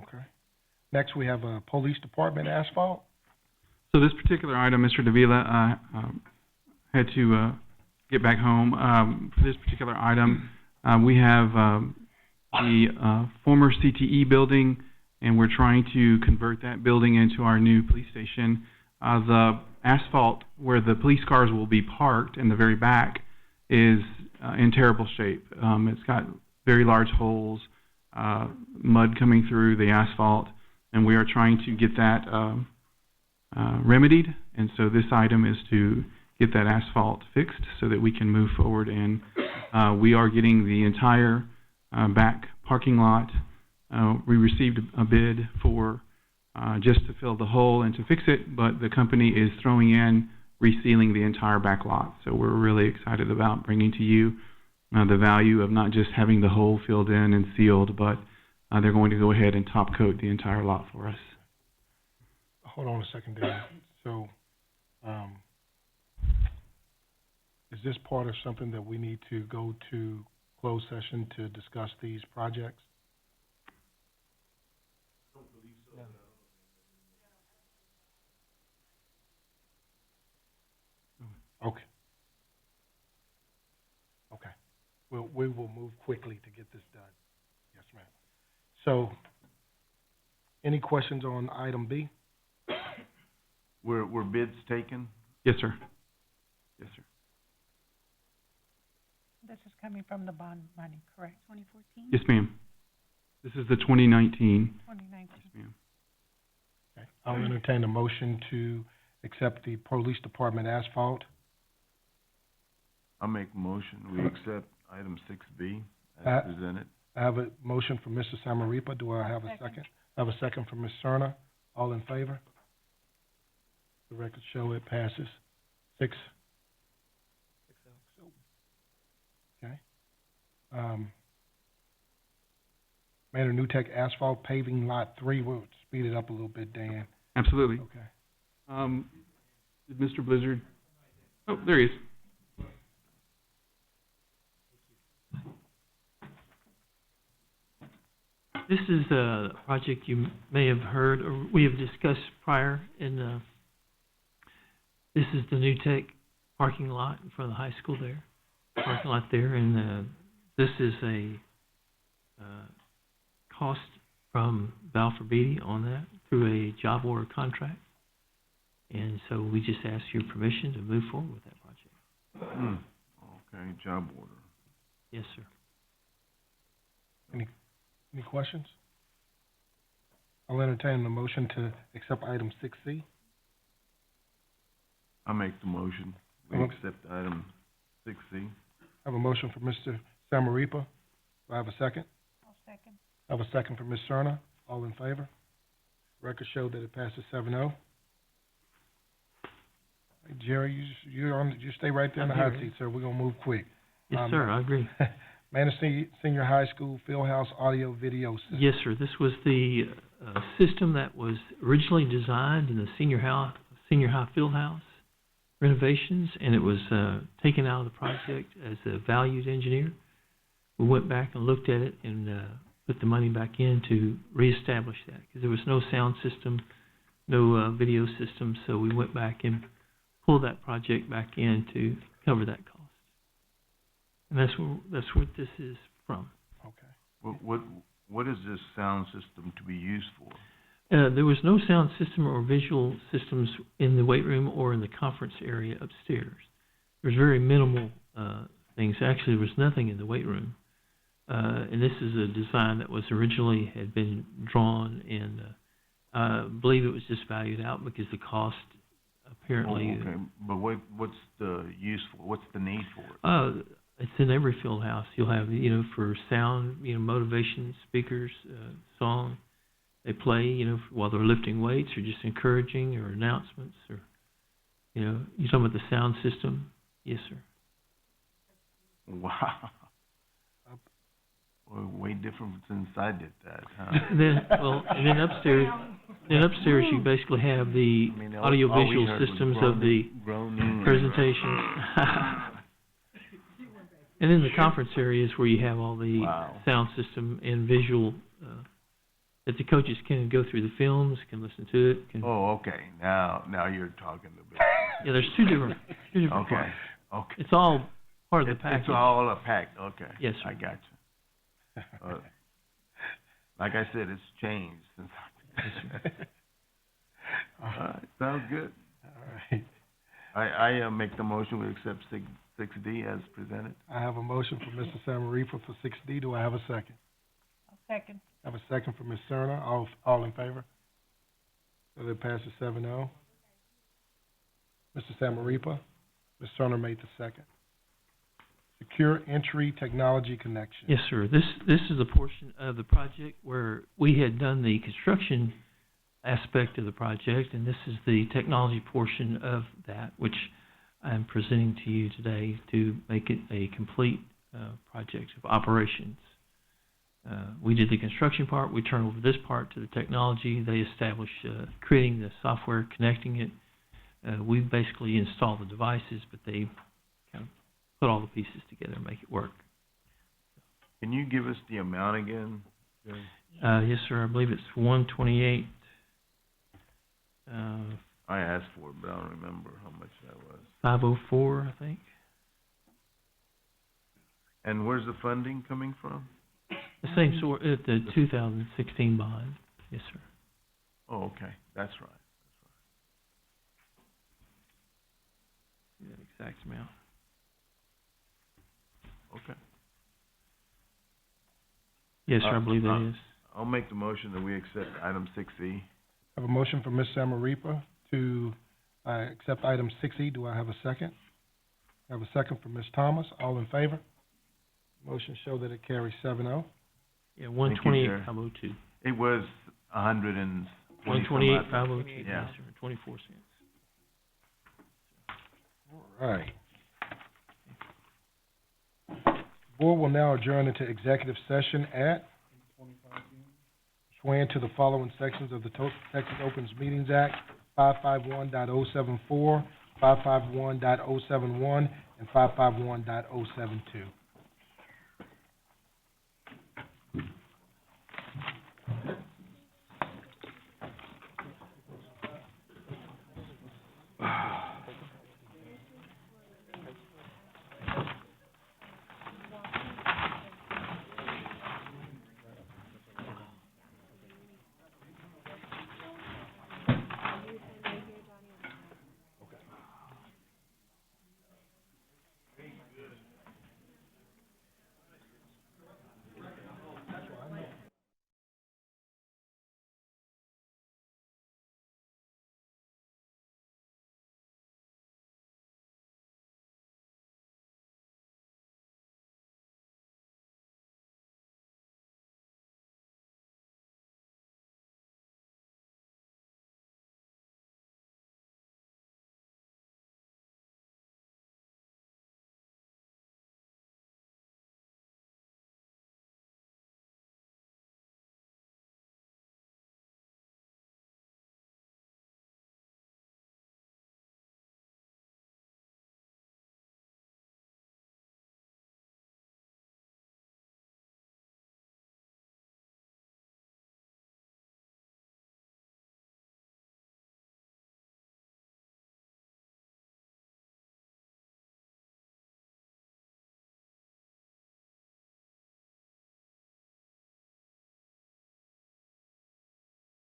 Okay. Next, we have, police department asphalt. So this particular item, Mr. Davila, had to, get back home. For this particular item, we have, the, former CTE building, and we're trying to convert that building into our new police station. The asphalt where the police cars will be parked in the very back is, in terrible shape. It's got very large holes, mud coming through the asphalt, and we are trying to get that, remedied. And so this item is to get that asphalt fixed so that we can move forward. And we are getting the entire back parking lot. We received a bid for just to fill the hole and to fix it, but the company is throwing in resealing the entire back lot. So we're really excited about bringing to you the value of not just having the hole filled in and sealed, but they're going to go ahead and top coat the entire lot for us. Hold on a second, Dan. So, is this part of something that we need to go to closed session to discuss these projects? Okay. Okay. We will move quickly to get this done. Yes, ma'am. So, any questions on item B? Were bids taken? Yes, sir. Yes, sir. This is coming from the bond money, correct? 2014? Yes, ma'am. This is the 2019. 2019. Yes, ma'am. Okay. I'll entertain a motion to accept the police department asphalt. I'll make a motion, we accept item 6B Uh, as presented. I have a motion from Mr. Samaripa. Do I have a second? I have a second from Ms. Cerna. All in favor? The records show it passes. 6-0. Okay. Manor New Tech Asphalt Paving Lot 3. We'll speed it up a little bit, Dan. Absolutely. Okay. Did Mr. Blizzard? Oh, there he is. This is a project you may have heard, or we have discussed prior, and this is the New Tech parking lot in front of the high school there, parking lot there, and this is a cost from Balfour Beatty on that through a job order contract, and so we just ask your permission to move forward with that project. Okay, job order. Yes, sir. Any questions? I'll entertain the motion to accept item 6C. I'll make the motion, we accept item 6C. I have a motion for Mr. Samaripa. Do I have a second? I'll second. I have a second for Ms. Cerna. All in favor? Records show that it passes 7-0. Hey, Jerry, you stay right there in the hot seat, sir. We're gonna move quick. Yes, sir, I agree. Manor Senior High School Fieldhouse Audio Video System. Yes, sir. This was the system that was originally designed in the senior high field house renovations, and it was taken out of the project as a valued engineer. We went back and looked at it and put the money back in to reestablish that, because there was no sound system, no video system, so we went back and pulled that project back in to cover that cost. And that's what this is from. Okay. What is this sound system to be used for? There was no sound system or visual systems in the weight room or in the conference area upstairs. There's very minimal things. Actually, there was nothing in the weight room. And this is a design that was originally had been drawn, and I believe it was just valued out because the cost apparently. Okay, but what's the use for? What's the need for it? It's in every field house. You'll have, for sound, motivation speakers, song. They play, while they're lifting weights or just encouraging or announcements or, you're talking about the sound system? Yes, sir. Wow. Well, way different since I did that, huh? And then upstairs you basically have the audio-visual systems of the presentations. And in the conference areas where you have all the sound system and visual, that the coaches can go through the films, can listen to it. Okay. Now you're talking a bit. Yeah, there's two different parts. Okay. It's all part of the package. It's all a pack. Okay. Yes, sir. I got you. Like I said, it's changed since All right, sounds good. All right. I make the motion, we accept 6D as presented. I have a motion for Mr. Samaripa for 6D. Do I have a second? I'll second. I have a second for Ms. Cerna. All in favor? So that passes 7-0. Mr. Samaripa, Ms. Cerna made the second. Secure Entry Technology Connection. Yes, sir. This is a portion of the project where we had done the construction aspect of the project, and this is the technology portion of that, which I'm presenting to you today to make it a complete project of operations. We did the construction part. We turned over this part to the technology. They established creating the software, connecting it. We basically install the devices, but they kind of put all the pieces together and make it work. Can you give us the amount again? Yes, sir. I believe it's 128. I asked for it, but I don't remember how much that was. 504, I think. And where's the funding coming from? The same sort, the 2016 bond. Yes, sir. Oh, okay, that's right. That exact amount. Okay. Yes, sir, I believe that is. I'll make the motion that we accept item 6E. I have a motion from Ms. Samaripa to accept item 6E. Do I have a second? I have a second from Ms. Thomas. All in favor? Motion show that it carries 7-0. Yeah, 128,502. It was 120. 128,502. Yeah. Yes, sir, 24 cents. All right. Board will now adjourn into executive session at swearing to the following sections of the Texas Opens Meetings Act, 551.074, 551.071, and 551.072.